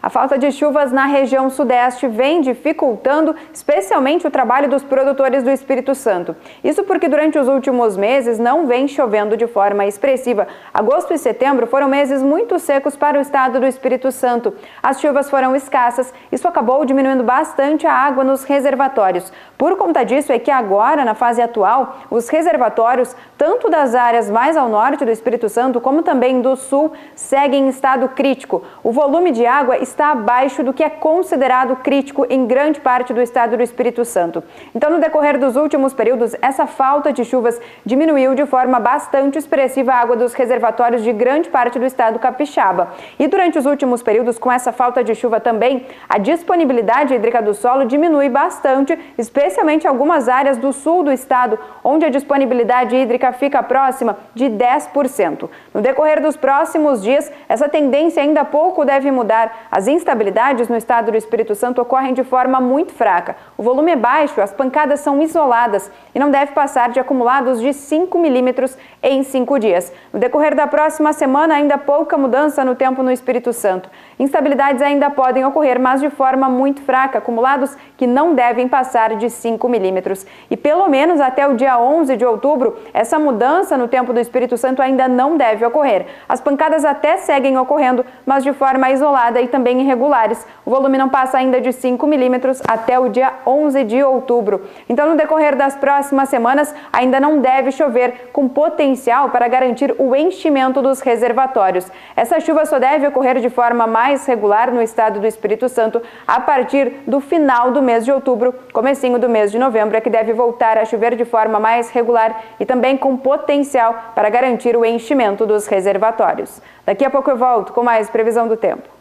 A falta de chuvas na região sudeste vem dificultando especialmente o trabalho dos produtores do Espírito Santo. Isso porque durante os últimos meses não vem chovendo de forma expressiva. Agosto e setembro foram meses muito secos para o estado do Espírito Santo. As chuvas foram escassas, isso acabou diminuindo bastante a água nos reservatórios. Por conta disso é que agora, na fase atual, os reservatórios, tanto das áreas mais ao norte do Espírito Santo como também do sul, seguem em estado crítico. O volume de água está abaixo do que é considerado crítico em grande parte do estado do Espírito Santo. Então, no decorrer dos últimos períodos, essa falta de chuvas diminuiu de forma bastante expressiva a água dos reservatórios de grande parte do estado capixaba. E durante os últimos períodos, com essa falta de chuva também, a disponibilidade hídrica do solo diminui bastante, especialmente em algumas áreas do sul do estado, onde a disponibilidade hídrica fica próxima de 10%. No decorrer dos próximos dias, essa tendência ainda pouco deve mudar. As instabilidades no estado do Espírito Santo ocorrem de forma muito fraca. O volume é baixo, as pancadas são isoladas e não deve passar de acumulados de 5 milímetros em 5 dias. No decorrer da próxima semana, ainda pouca mudança no tempo no Espírito Santo. Instabilidades ainda podem ocorrer, mas de forma muito fraca, acumulados que não devem passar de 5 milímetros. E pelo menos até o dia 11 de outubro, essa mudança no tempo do Espírito Santo ainda não deve ocorrer. As pancadas até seguem ocorrendo, mas de forma isolada e também irregulares. O volume não passa ainda de 5 milímetros até o dia 11 de outubro. Então, no decorrer das próximas semanas, ainda não deve chover com potencial para garantir o enchimento dos reservatórios. Essa chuva só deve ocorrer de forma mais regular no estado do Espírito Santo a partir do final do mês de outubro, comecinho do mês de novembro, é que deve voltar a chover de forma mais regular e também com potencial para garantir o enchimento dos reservatórios. Daqui a pouco eu volto com mais previsão do tempo.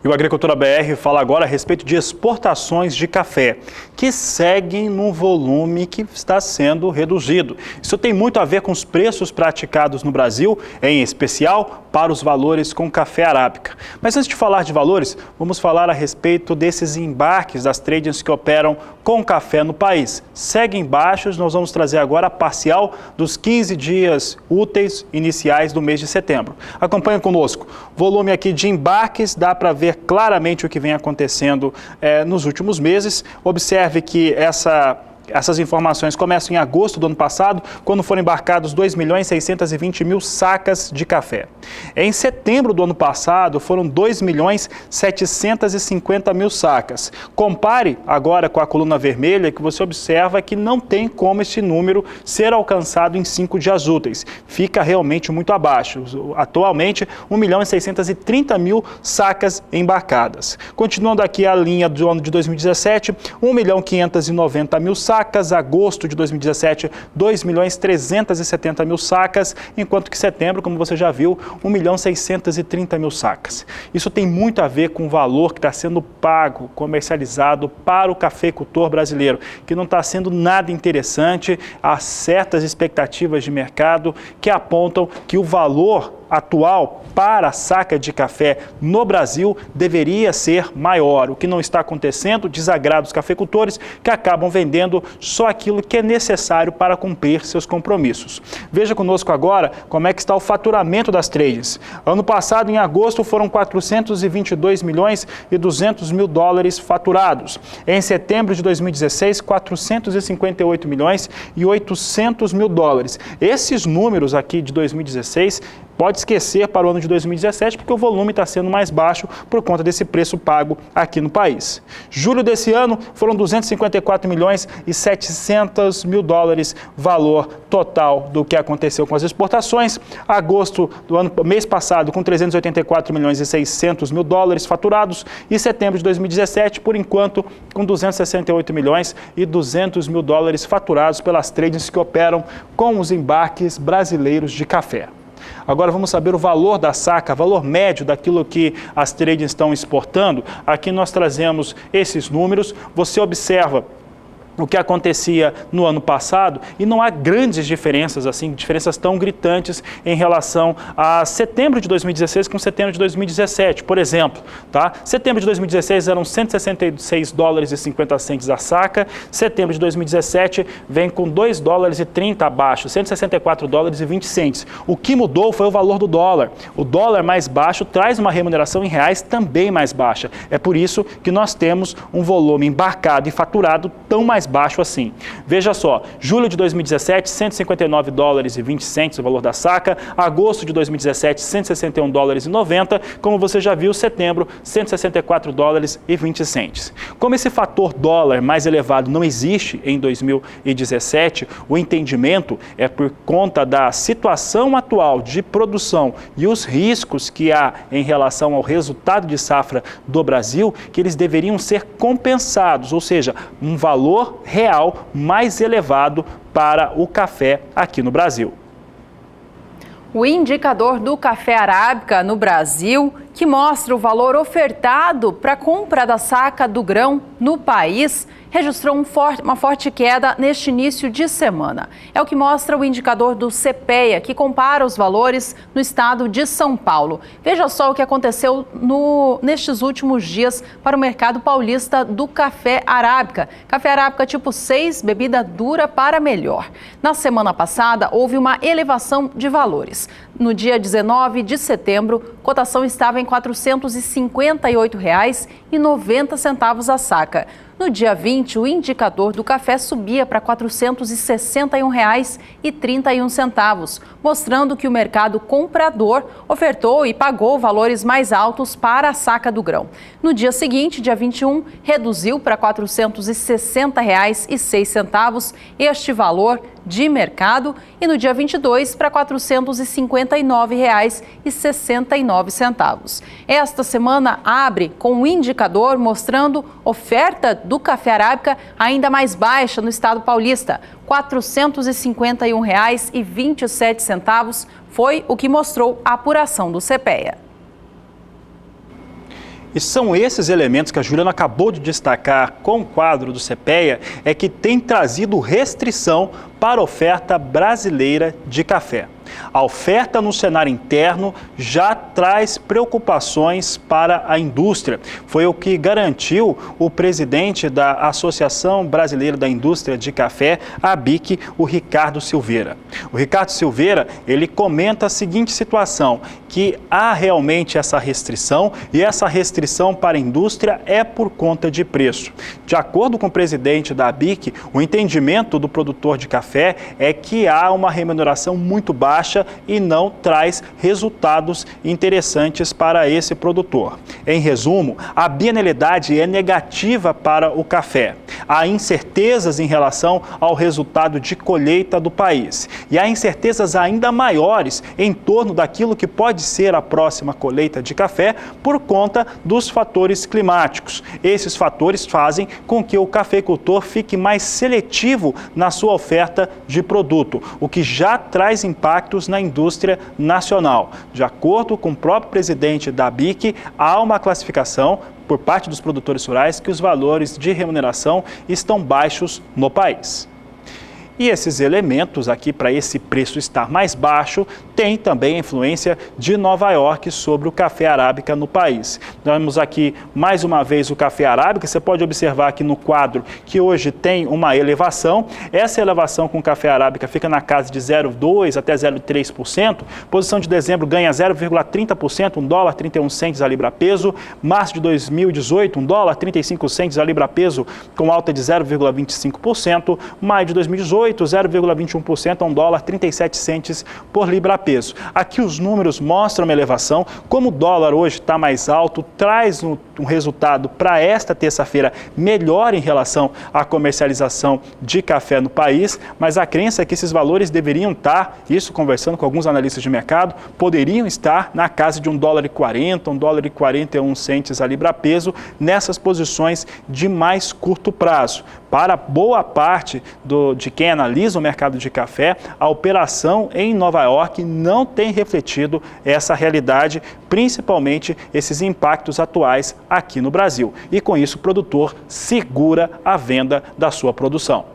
E o Agricultura BR fala agora a respeito de exportações de café, que seguem num volume que está sendo reduzido. Isso tem muito a ver com os preços praticados no Brasil, em especial para os valores com café arábica. Mas antes de falar de valores, vamos falar a respeito desses embarques das tradings que operam com café no país. Seguem baixos, nós vamos trazer agora a parcial dos 15 dias úteis iniciais do mês de setembro. Acompanhe conosco. Volume aqui de embarques, dá para ver claramente o que vem acontecendo nos últimos meses. Observe que essas informações começam em agosto do ano passado, quando foram embarcados 2.620.000 sacas de café. Em setembro do ano passado, foram 2.750.000 sacas. Compare agora com a coluna vermelha, que você observa que não tem como esse número ser alcançado em 5 dias úteis. Fica realmente muito abaixo. Atualmente, 1.630.000 sacas embarcadas. Continuando aqui a linha do ano de 2017, 1.590.000 sacas. Agosto de 2017, 2.370.000 sacas, enquanto que setembro, como você já viu, 1.630.000 sacas. Isso tem muito a ver com o valor que está sendo pago, comercializado para o cafeicultor brasileiro, que não está sendo nada interessante. Há certas expectativas de mercado que apontam que o valor atual para a saca de café no Brasil deveria ser maior. O que não está acontecendo desagrada os cafeicultores, que acabam vendendo só aquilo que é necessário para cumprir seus compromissos. Veja conosco agora como é que está o faturamento das trades. Ano passado, em agosto, foram 422.200.000 dólares faturados. Em setembro de 2016, 458.800.000 dólares. Esses números aqui de 2016 pode esquecer para o ano de 2017, porque o volume está sendo mais baixo por conta desse preço pago aqui no país. Julho desse ano foram 254.700.000 dólares, valor total do que aconteceu com as exportações. Agosto do mês passado, com 384.600.000 dólares faturados, e setembro de 2017, por enquanto, com 268.200.000 dólares faturados pelas tradings que operam com os embarques brasileiros de café. Agora vamos saber o valor da saca, valor médio daquilo que as tradings estão exportando. Aqui nós trazemos esses números. Você observa o que acontecia no ano passado e não há grandes diferenças, assim, diferenças tão gritantes em relação a setembro de 2016 com setembro de 2017, por exemplo, tá? Setembro de 2016 eram 166 dólares e 50 centes a saca, setembro de 2017 vem com 2 dólares e 30 abaixo, 164 dólares e 20 centes. O que mudou foi o valor do dólar. O dólar mais baixo traz uma remuneração em reais também mais baixa. É por isso que nós temos um volume embarcado e faturado tão mais baixo assim. Veja só, julho de 2017, 159 dólares e 20 centes o valor da saca, agosto de 2017, 161 dólares e 90, como você já viu, setembro, 164 dólares e 20 centes. Como esse fator dólar mais elevado não existe em 2017, o entendimento é por conta da situação atual de produção e os riscos que há em relação ao resultado de safra do Brasil, que eles deveriam ser compensados, ou seja, um valor real mais elevado para o café aqui no Brasil. O indicador do café arábica no Brasil, que mostra o valor ofertado para a compra da saca do grão no país, registrou uma forte queda neste início de semana. É o que mostra o indicador do CPEA, que compara os valores no estado de São Paulo. Veja só o que aconteceu nestes últimos dias para o mercado paulista do café arábica. Café arábica tipo 6, bebida dura para melhor. Na semana passada, houve uma elevação de valores. No dia 19 de setembro, a cotação estava em R$ 458,90 a saca. No dia 20, o indicador do café subia para R$ 461,31, mostrando que o mercado comprador ofertou e pagou valores mais altos para a saca do grão. No dia seguinte, dia 21, reduziu para R$ 460,06 este valor de mercado e no dia 22 para R$ 459,69. Esta semana abre com o indicador mostrando oferta do café arábica ainda mais baixa no estado paulista. R$ 451,27 foi o que mostrou a apuração do CPEA. E são esses elementos que a Juliana acabou de destacar com o quadro do CPEA, é que tem trazido restrição para a oferta brasileira de café. A oferta no cenário interno já traz preocupações para a indústria. Foi o que garantiu o presidente da Associação Brasileira da Indústria de Café, a ABIC, o Ricardo Silveira. O Ricardo Silveira, ele comenta a seguinte situação, que há realmente essa restrição e essa restrição para a indústria é por conta de preço. De acordo com o presidente da ABIC, o entendimento do produtor de café é que há uma remuneração muito baixa e não traz resultados interessantes para esse produtor. Em resumo, a bienalidade é negativa para o café. Há incertezas em relação ao resultado de colheita do país. E há incertezas ainda maiores em torno daquilo que pode ser a próxima colheita de café por conta dos fatores climáticos. Esses fatores fazem com que o cafeicultor fique mais seletivo na sua oferta de produto, o que já traz impactos na indústria nacional. De acordo com o próprio presidente da ABIC, há uma classificação por parte dos produtores rurais que os valores de remuneração estão baixos no país. E esses elementos aqui, para esse preço estar mais baixo, tem também a influência de Nova York sobre o café arábica no país. Nós temos aqui mais uma vez o café arábica, você pode observar aqui no quadro que hoje tem uma elevação. Essa elevação com o café arábica fica na casa de 0,2% até 0,3%. Posição de dezembro ganha 0,30%, $1,31 a libra-peso. Março de 2018, $1,35 a libra-peso, com alta de 0,25%. Maio de 2018, 0,21% a $1,37 por libra-peso. Aqui os números mostram uma elevação. Como o dólar hoje está mais alto, traz um resultado para esta terça-feira melhor em relação à comercialização de café no país, mas a crença é que esses valores deveriam estar, isso conversando com alguns analistas de mercado, poderiam estar na casa de $1,40, $1,41 a libra-peso nessas posições de mais curto prazo. Para boa parte de quem quem analisa o mercado de café, a operação em Nova York não tem refletido essa realidade, principalmente esses impactos atuais aqui no Brasil. E com isso o produtor segura a venda da sua produção.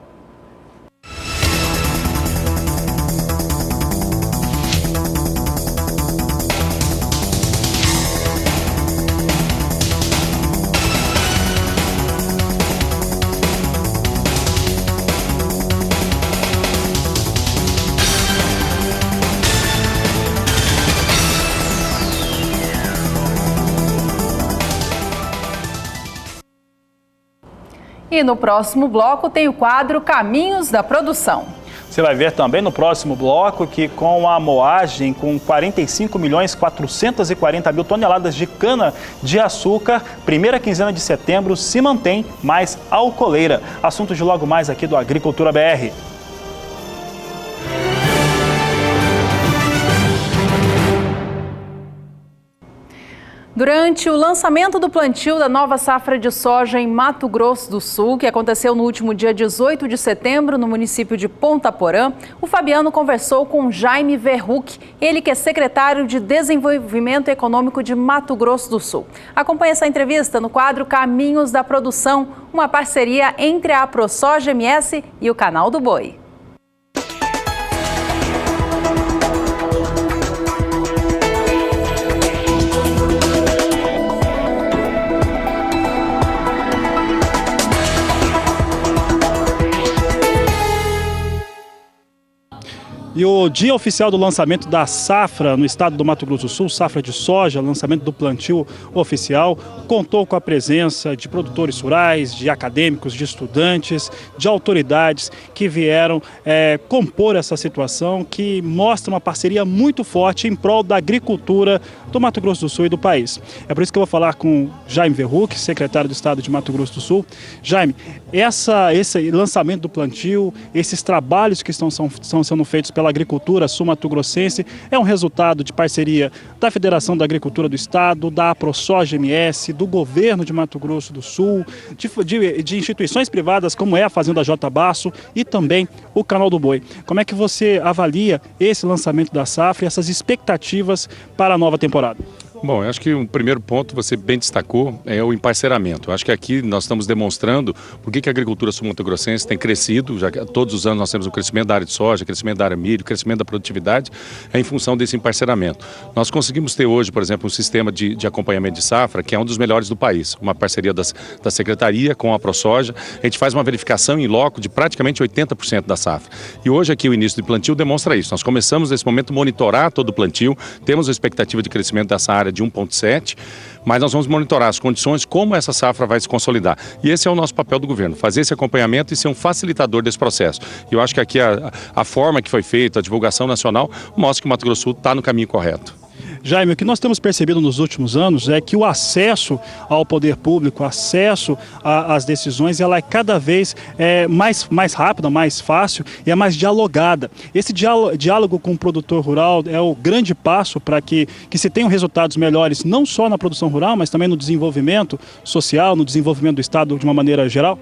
E no próximo bloco tem o quadro Caminhos da Produção. Você vai ver também no próximo bloco que com a moagem com 45.440.000 toneladas de cana-de-açúcar, primeira quinzena de setembro se mantém mais alcooleira. Assunto de logo mais aqui do Agricultura BR. Durante o lançamento do plantio da nova safra de soja em Mato Grosso do Sul, que aconteceu no último dia 18 de setembro no município de Ponta Porã, o Fabiano conversou com Jaime Verruc, ele que é secretário de Desenvolvimento Econômico de Mato Grosso do Sul. Acompanhe essa entrevista no quadro Caminhos da Produção, uma parceria entre a AproSoja MS e o Canal do Boi. E o dia oficial do lançamento da safra no estado do Mato Grosso do Sul, safra de soja, lançamento do plantio oficial, contou com a presença de produtores rurais, de acadêmicos, de estudantes, de autoridades que vieram compor essa situação, que mostra uma parceria muito forte em prol da agricultura do Mato Grosso do Sul e do país. É por isso que eu vou falar com Jaime Verruc, secretário do estado de Mato Grosso do Sul. Jaime, esse lançamento do plantio, esses trabalhos que estão sendo feitos pela agricultura sul-mato-grossense é um resultado de parceria da Federação da Agricultura do Estado, da AproSoja MS, do governo de Mato Grosso do Sul, de instituições privadas como é a Fazenda J. Basso e também o Canal do Boi. Como é que você avalia esse lançamento da safra e essas expectativas para a nova temporada? Bom, eu acho que o primeiro ponto você bem destacou é o emparceramento. Eu acho que aqui nós estamos demonstrando por que a agricultura sul-mato-grossense tem crescido, já que todos os anos nós temos um crescimento da área de soja, crescimento da área milho, crescimento da produtividade, é em função desse emparceramento. Nós conseguimos ter hoje, por exemplo, um sistema de acompanhamento de safra que é um dos melhores do país, uma parceria da Secretaria com a AproSoja. A gente faz uma verificação em loco de praticamente 80% da safra. E hoje aqui o início do plantio demonstra isso. Nós começamos nesse momento a monitorar todo o plantio, temos a expectativa de crescimento dessa área de 1,7, mas nós vamos monitorar as condições, como essa safra vai se consolidar. E esse é o nosso papel do governo, fazer esse acompanhamento e ser um facilitador desse processo. E eu acho que aqui a forma que foi feita, a divulgação nacional, mostra que o Mato Grosso do Sul está no caminho correto. Jaime, o que nós temos percebido nos últimos anos é que o acesso ao poder público, o acesso às decisões, ela é cada vez mais rápida, mais fácil e é mais dialogada. Esse diálogo com o produtor rural é o grande passo para que se tenham resultados melhores, não só na produção rural, mas também no desenvolvimento social, no desenvolvimento do Estado de uma maneira geral?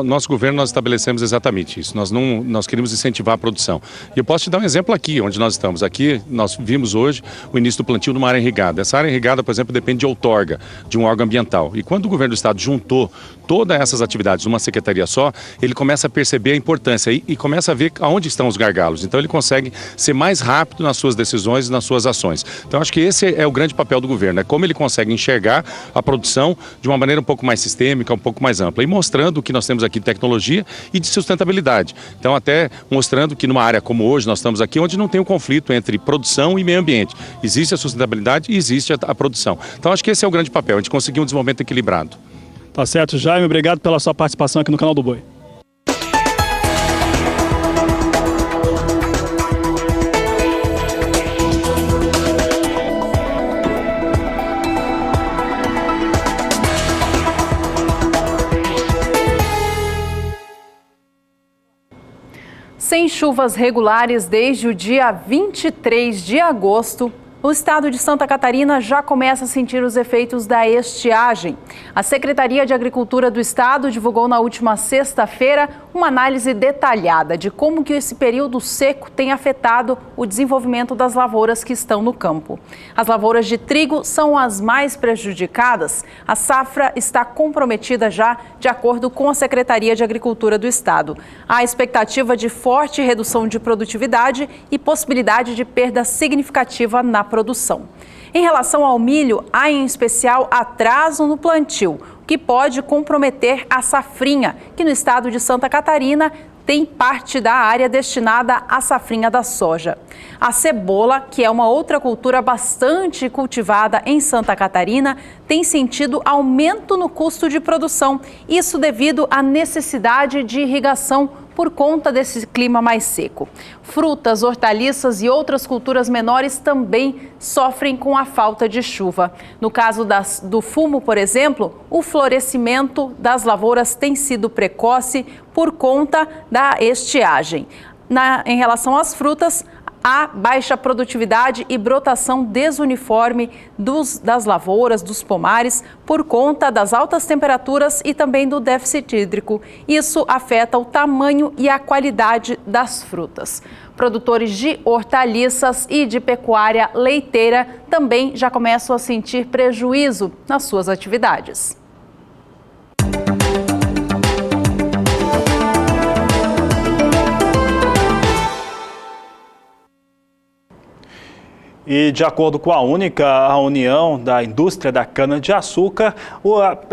Nosso governo, nós estabelecemos exatamente isso. Nós queremos incentivar a produção. E eu posso te dar um exemplo aqui, onde nós estamos. Aqui, nós vimos hoje o início do plantio numa área irrigada. Essa área irrigada, por exemplo, depende de outorga, de um órgão ambiental. E quando o governo do estado juntou todas essas atividades numa secretaria só, ele começa a perceber a importância e começa a ver aonde estão os gargalos. Então ele consegue ser mais rápido nas suas decisões e nas suas ações. Então acho que esse é o grande papel do governo, é como ele consegue enxergar a produção de uma maneira um pouco mais sistêmica, um pouco mais ampla, e mostrando o que nós temos aqui de tecnologia e de sustentabilidade. Então até mostrando que numa área como hoje nós estamos aqui, onde não tem um conflito entre produção e meio ambiente. Existe a sustentabilidade e existe a produção. Então acho que esse é o grande papel, a gente conseguir um desenvolvimento equilibrado. Tá certo, Jaime, obrigado pela sua participação aqui no Canal do Boi. Sem chuvas regulares desde o dia 23 de agosto, O estado de Santa Catarina já começa a sentir os efeitos da estiagem. A Secretaria de Agricultura do estado divulgou na última sexta-feira uma análise detalhada de como que esse período seco tem afetado o desenvolvimento das lavouras que estão no campo. As lavouras de trigo são as mais prejudicadas. A safra está comprometida já, de acordo com a Secretaria de Agricultura do estado. Há expectativa de forte redução de produtividade e possibilidade de perda significativa na produção. Em relação ao milho, há em especial atraso no plantio, o que pode comprometer a safrinha, que no estado de Santa Catarina tem parte da área destinada à safrinha da soja. A cebola, que é uma outra cultura bastante cultivada em Santa Catarina, tem sentido aumento no custo de produção, isso devido à necessidade de irrigação por conta desse clima mais seco. Frutas, hortaliças e outras culturas menores também sofrem com a falta de chuva. No caso do fumo, por exemplo, o florescimento das lavouras tem sido precoce por conta da estiagem. Em relação às frutas, há baixa produtividade e brotação desuniforme das lavouras, dos pomares, por conta das altas temperaturas e também do déficit hídrico. Isso afeta o tamanho e a qualidade das frutas. Produtores de hortaliças e de pecuária leiteira também já começam a sentir prejuízo nas suas atividades. E de acordo com a Única, a União da Indústria da Cana-de-Açúcar,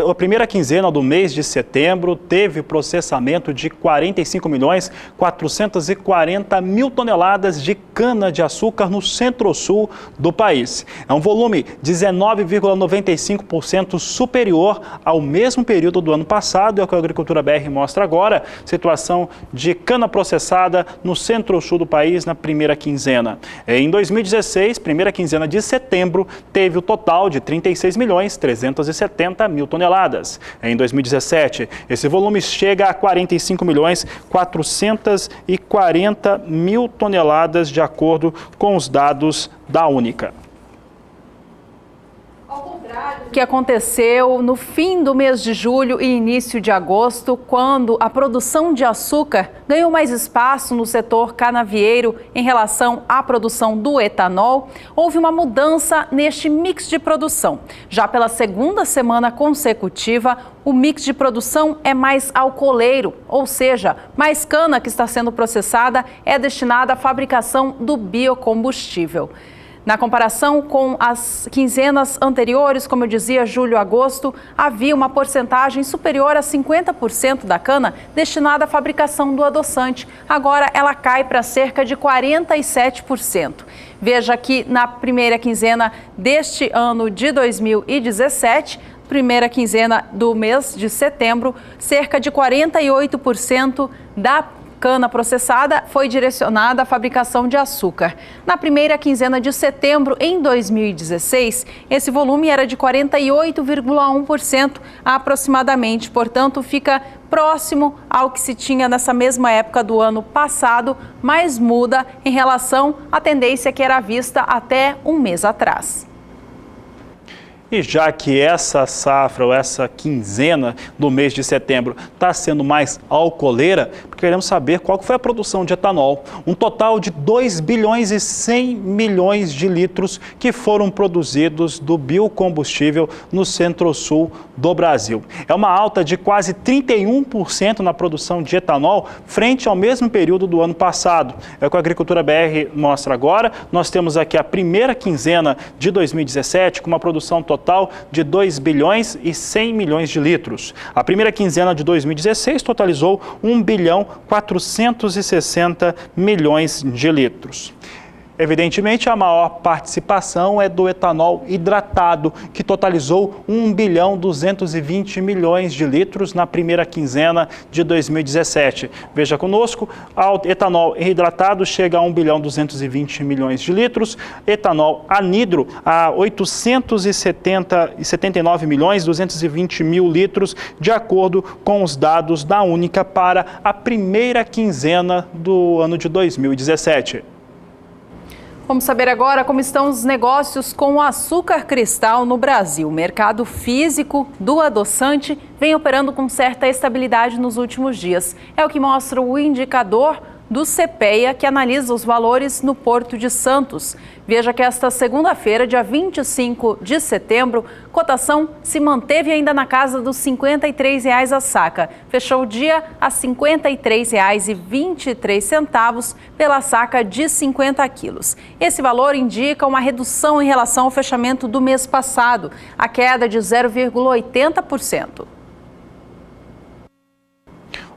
a primeira quinzena do mês de setembro teve processamento de 45.440.000 toneladas de cana-de-açúcar no centro-sul do país. É um volume 19,95% superior ao mesmo período do ano passado, é o que a Agricultura BR mostra agora, situação de cana processada no centro-sul do país na primeira quinzena. Em 2016, primeira quinzena de setembro, teve o total de 36.370.000 toneladas. Em 2017, esse volume chega a 45.440.000 toneladas, de acordo com os dados da Única. O que aconteceu no fim do mês de julho e início de agosto, quando a produção de açúcar ganhou mais espaço no setor canavieiro em relação à produção do etanol, houve uma mudança neste mix de produção. Já pela segunda semana consecutiva, o mix de produção é mais alcooleiro, ou seja, mais cana que está sendo processada é destinada à fabricação do biocombustível. Na comparação com as quinzenas anteriores, como eu dizia, julho e agosto, havia uma porcentagem superior a 50% da cana destinada à fabricação do adoçante. Agora ela cai para cerca de 47%. Veja que na primeira quinzena deste ano de 2017, primeira quinzena do mês de setembro, cerca de 48% da cana processada foi direcionada à fabricação de açúcar. Na primeira quinzena de setembro, em 2016, esse volume era de 48,1% aproximadamente, portanto, fica próximo ao que se tinha nessa mesma época do ano passado, mas muda em relação à tendência que era vista até um mês atrás. E já que essa safra ou essa quinzena do mês de setembro está sendo mais alcooleira, queremos saber qual foi a produção de etanol. Um total de 2 bilhões e 100 milhões de litros que foram produzidos do biocombustível no centro-sul do Brasil. É uma alta de quase 31% na produção de etanol frente ao mesmo período do ano passado. É o que a Agricultura BR mostra agora. Nós temos aqui a primeira quinzena de 2017 com uma produção total de 2 bilhões e 100 milhões de litros. A primeira quinzena de 2016 totalizou 1 bilhão 460 milhões de litros. Evidentemente, a maior participação é do etanol hidratado, que totalizou 1 bilhão 220 milhões de litros na primeira quinzena de 2017. Veja conosco, o etanol hidratado chega a 1 bilhão 220 milhões de litros, etanol anidro a 879 milhões 220 mil litros, de acordo com os dados da Única para a primeira quinzena do ano de 2017. Vamos saber agora como estão os negócios com o açúcar cristal no Brasil. O mercado físico do adoçante vem operando com certa estabilidade nos últimos dias. É o que mostra o indicador do CPEA, que analisa os valores no Porto de Santos. Veja que esta segunda-feira, dia 25 de setembro, cotação se manteve ainda na casa dos R$ 53,00 a saca. Fechou o dia a R$ 53,23 pela saca de 50 quilos. Esse valor indica uma redução em relação ao fechamento do mês passado, a queda de 0,80%.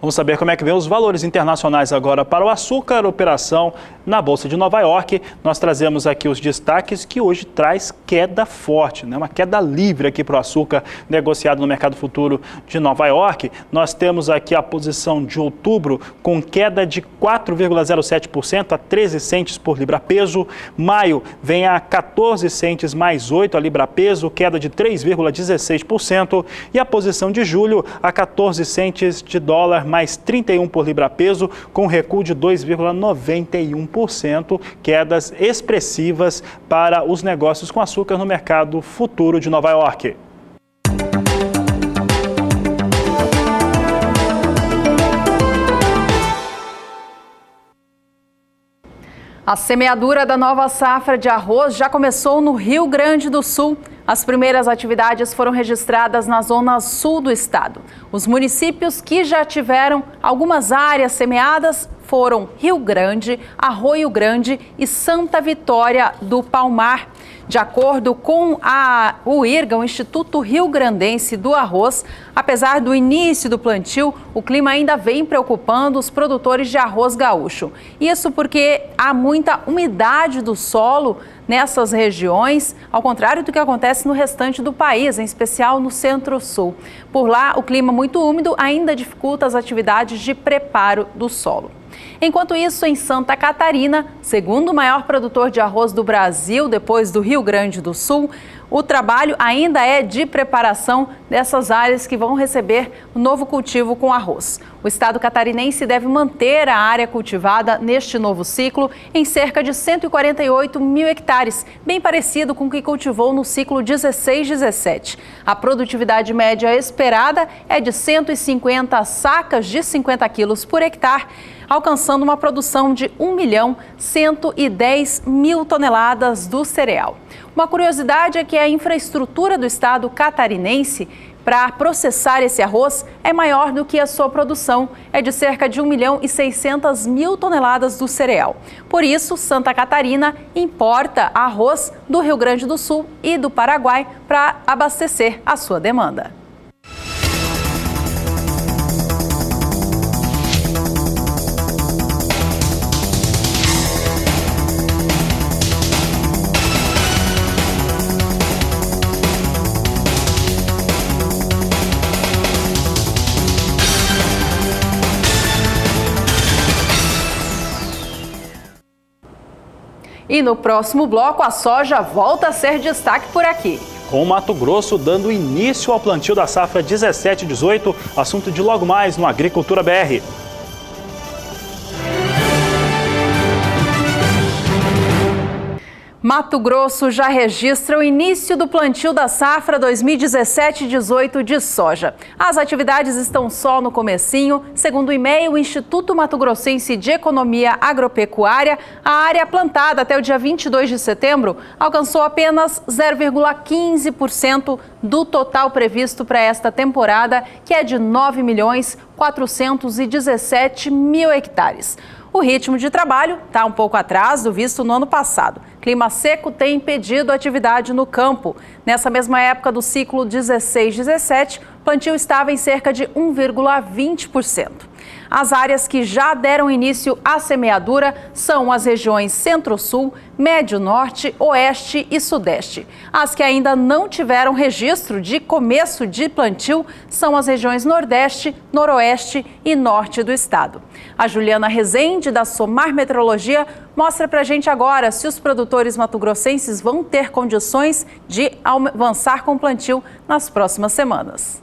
Vamos saber como é que vem os valores internacionais agora para o açúcar, operação na Bolsa de Nova York. Nós trazemos aqui os destaques que hoje traz queda forte, né? Uma queda livre aqui para o açúcar negociado no mercado futuro de Nova York. Nós temos aqui a posição de outubro com queda de 4,07% a 13 centes por libra-peso. Maio vem a 14 centes mais 8 a libra-peso, queda de 3,16%. E a posição de julho a 14 centes de dólar mais 31 por libra-peso, com recuo de 2,91%, quedas expressivas para os negócios com açúcar no mercado futuro de Nova York. A semeadura da nova safra de arroz já começou no Rio Grande do Sul. As primeiras atividades foram registradas na zona sul do estado. Os municípios que já tiveram algumas áreas semeadas foram Rio Grande, Arroio Grande e Santa Vitória do Palmar. De acordo com o IRGA, o Instituto Rio Grandense do Arroz, apesar do início do plantio, o clima ainda vem preocupando os produtores de arroz gaúcho. Isso porque há muita umidade do solo nessas regiões, ao contrário do que acontece no restante do país, em especial no centro-sul. Por lá, o clima muito úmido ainda dificulta as atividades de preparo do solo. Enquanto isso, em Santa Catarina, segundo o maior produtor de arroz do Brasil, depois do Rio Grande do Sul, o trabalho ainda é de preparação dessas áreas que vão receber o novo cultivo com arroz. O estado catarinense deve manter a área cultivada neste novo ciclo em cerca de 148 mil hectares, bem parecido com o que cultivou no ciclo 16-17. A produtividade média esperada é de 150 sacas de 50 quilos por hectare, alcançando uma produção de 1.110.000 toneladas do cereal. Uma curiosidade é que a infraestrutura do estado catarinense para processar esse arroz é maior do que a sua produção, é de cerca de 1.600.000 toneladas do cereal. Por isso, Santa Catarina importa arroz do Rio Grande do Sul e do Paraguai para abastecer a sua demanda. E no próximo bloco, a soja volta a ser destaque por aqui. Com o Mato Grosso dando início ao plantio da safra 17-18, assunto de logo mais no Agricultura BR. Mato Grosso já registra o início do plantio da safra 2017-18 de soja. As atividades estão só no comecinho. Segundo o e-mail, o Instituto Mato Grossense de Economia Agropecuária, a área plantada até o dia 22 de setembro alcançou apenas 0,15% do total previsto para esta temporada, que é de 9.417.000 hectares. O ritmo de trabalho está um pouco atrás do visto no ano passado. Clima seco tem impedido a atividade no campo. Nessa mesma época do ciclo 16-17, o plantio estava em cerca de 1,20%. As áreas que já deram início à semeadura são as regiões Centro-Sul, Médio-Norte, Oeste e Sudeste. As que ainda não tiveram registro de começo de plantio são as regiões Nordeste, Noroeste e Norte do estado. A Juliana Rezende, da Somar Meteorologia, mostra pra gente agora se os produtores mato-grossenses vão ter condições de avançar com o plantio nas próximas semanas.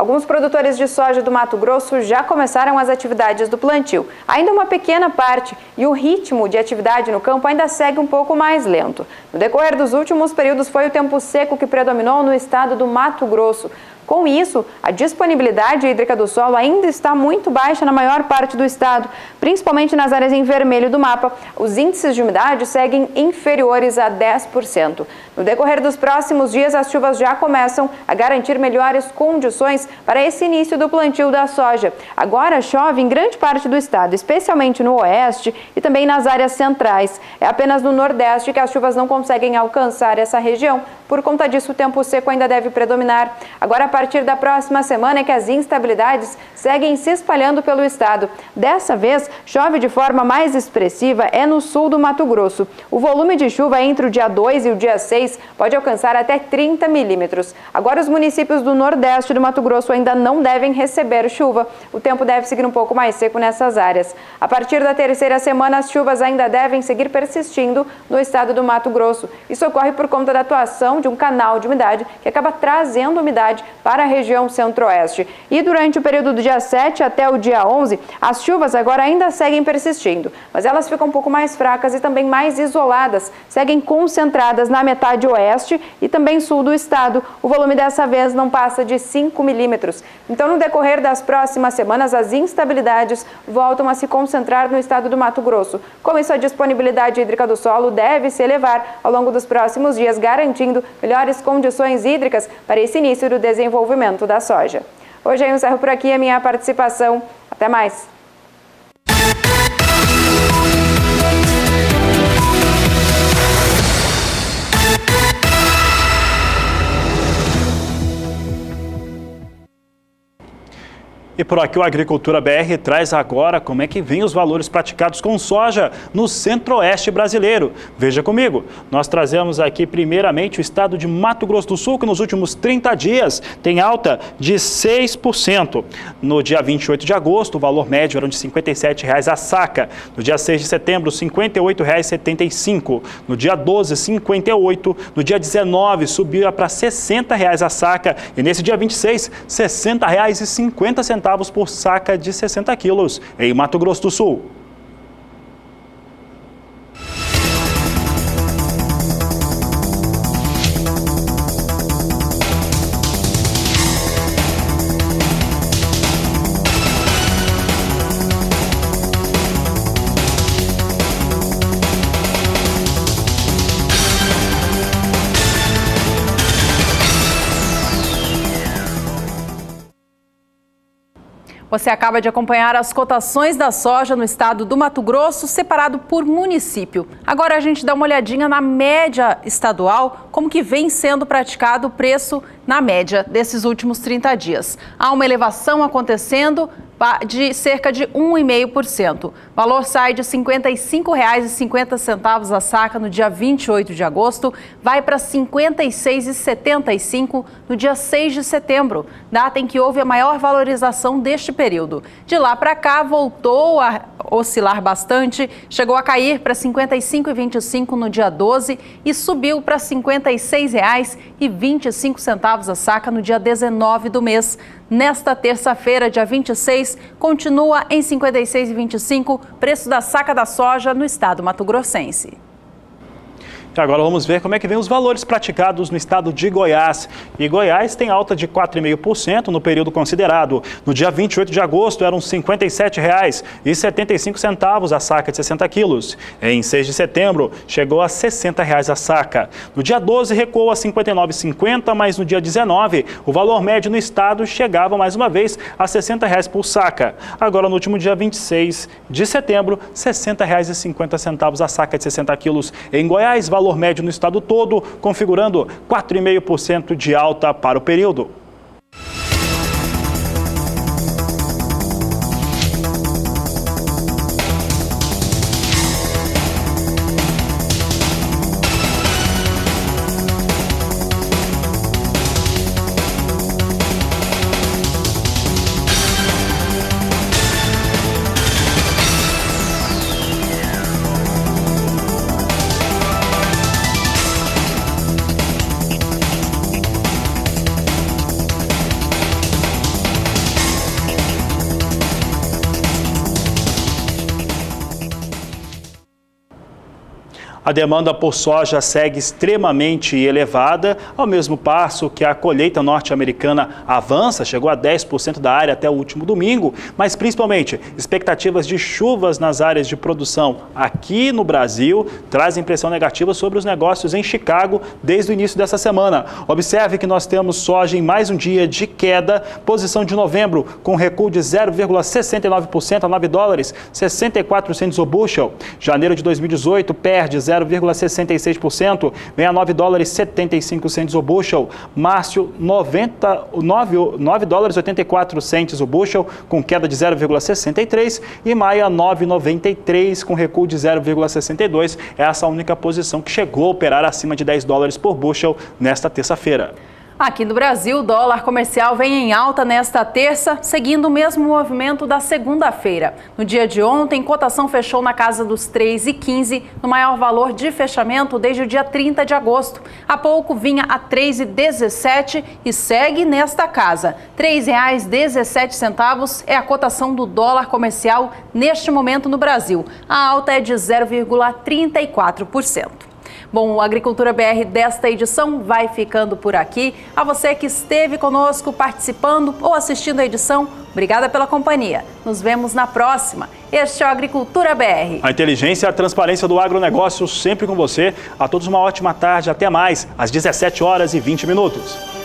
Alguns produtores de soja do Mato Grosso já começaram as atividades do plantio. Ainda uma pequena parte e o ritmo de atividade no campo ainda segue um pouco mais lento. No decorrer dos últimos períodos foi o tempo seco que predominou no estado do Mato Grosso. Com isso, a disponibilidade hídrica do solo ainda está muito baixa na maior parte do estado, principalmente nas áreas em vermelho do mapa. Os índices de umidade seguem inferiores a 10%. No decorrer dos próximos dias, as chuvas já começam a garantir melhores condições para esse início do plantio da soja. Agora chove em grande parte do estado, especialmente no oeste e também nas áreas centrais. É apenas no nordeste que as chuvas não conseguem alcançar essa região. Por conta disso, o tempo seco ainda deve predominar. Agora, a partir da próxima semana é que as instabilidades seguem se espalhando pelo estado. Dessa vez, chove de forma mais expressiva no sul do Mato Grosso. O volume de chuva entre o dia 2 e o dia 6 pode alcançar até 30 milímetros. Agora, os municípios do nordeste do Mato Grosso ainda não devem receber chuva. O tempo deve seguir um pouco mais seco nessas áreas. A partir da terceira semana, as chuvas ainda devem seguir persistindo no estado do Mato Grosso. Isso ocorre por conta da atuação de um canal de umidade que acaba trazendo umidade para a região centro-oeste. E durante o período do dia 7 até o dia 11, as chuvas agora ainda seguem persistindo, mas elas ficam um pouco mais fracas e também mais isoladas, seguem concentradas na metade oeste e também sul do estado. O volume dessa vez não passa de 5 milímetros. Então, no decorrer das próximas semanas, as instabilidades voltam a se concentrar no estado do Mato Grosso. Com isso, a disponibilidade hídrica do solo deve se elevar ao longo dos próximos dias, garantindo melhores condições hídricas para esse início do desenvolvimento da soja. Hoje eu encerro por aqui a minha participação. Até mais! E por aqui o Agricultura BR traz agora como é que vem os valores praticados com soja no centro-oeste brasileiro. Veja comigo, nós trazemos aqui primeiramente o estado de Mato Grosso do Sul, que nos últimos 30 dias tem alta de 6%. No dia 28 de agosto, o valor médio era de R$ 57,00 a saca. No dia 6 de setembro, R$ 58,75. No dia 12, R$ 58. No dia 19, subiu para R$ 60,00 a saca. E nesse dia 26, R$ 60,50 por saca de 60 quilos, em Mato Grosso do Sul. Você acaba de acompanhar as cotações da soja no estado do Mato Grosso, separado por município. Agora a gente dá uma olhadinha na média estadual, como que vem sendo praticado o preço na média desses últimos 30 dias. Há uma elevação acontecendo de cerca de 1,5%. O valor sai de R$ 55,50 a saca no dia 28 de agosto, vai para R$ 56,75 no dia 6 de setembro, data em que houve a maior valorização deste período. De lá para cá, voltou a oscilar bastante, chegou a cair para R$ 55,25 no dia 12 e subiu para R$ 56,25 a saca no dia 19 do mês. Nesta terça-feira, dia 26, continua em R$ 56,25, preço da saca da soja no estado mato-grossense. Agora vamos ver como é que vem os valores praticados no estado de Goiás. E Goiás tem alta de 4,5% no período considerado. No dia 28 de agosto eram R$ 57,75 a saca de 60 quilos. Em 6 de setembro chegou a R$ 60,00 a saca. No dia 12 recuou a R$ 59,50, mas no dia 19 o valor médio no estado chegava mais uma vez a R$ 60,00 por saca. Agora no último dia 26 de setembro, R$ 60,50 a saca de 60 quilos. Em Goiás, valor médio no estado todo, configurando 4,5% de alta para o período. A demanda por soja segue extremamente elevada, ao mesmo passo que a colheita norte-americana avança, chegou a 10% da área até o último domingo, mas principalmente expectativas de chuvas nas áreas de produção aqui no Brasil trazem pressão negativa sobre os negócios em Chicago desde o início dessa semana. Observe que nós temos soja em mais um dia de queda, posição de novembro com recuo de 0,69% a $9,64 o bushel. Janeiro de 2018 perde 0,66%, vem a $9,75 o bushel. Março, $9,84 o bushel, com queda de 0,63%. E maio, a $9,93, com recuo de 0,62%. É essa a única posição que chegou a operar acima de $10 por bushel nesta terça-feira. Aqui no Brasil, o dólar comercial vem em alta nesta terça, seguindo o mesmo movimento da segunda-feira. No dia de ontem, cotação fechou na casa dos R$ 3,15, no maior valor de fechamento desde o dia 30 de agosto. Há pouco vinha a R$ 3,17 e segue nesta casa. R$ 3,17 é a cotação do dólar comercial neste momento no Brasil. A alta é de 0,34%. Bom, o Agricultura BR desta edição vai ficando por aqui. A você que esteve conosco participando ou assistindo a edição, obrigada pela companhia. Nos vemos na próxima. Este é o Agricultura BR. A inteligência e a transparência do agronegócio sempre com você. A todos uma ótima tarde. Até mais, às 17h20.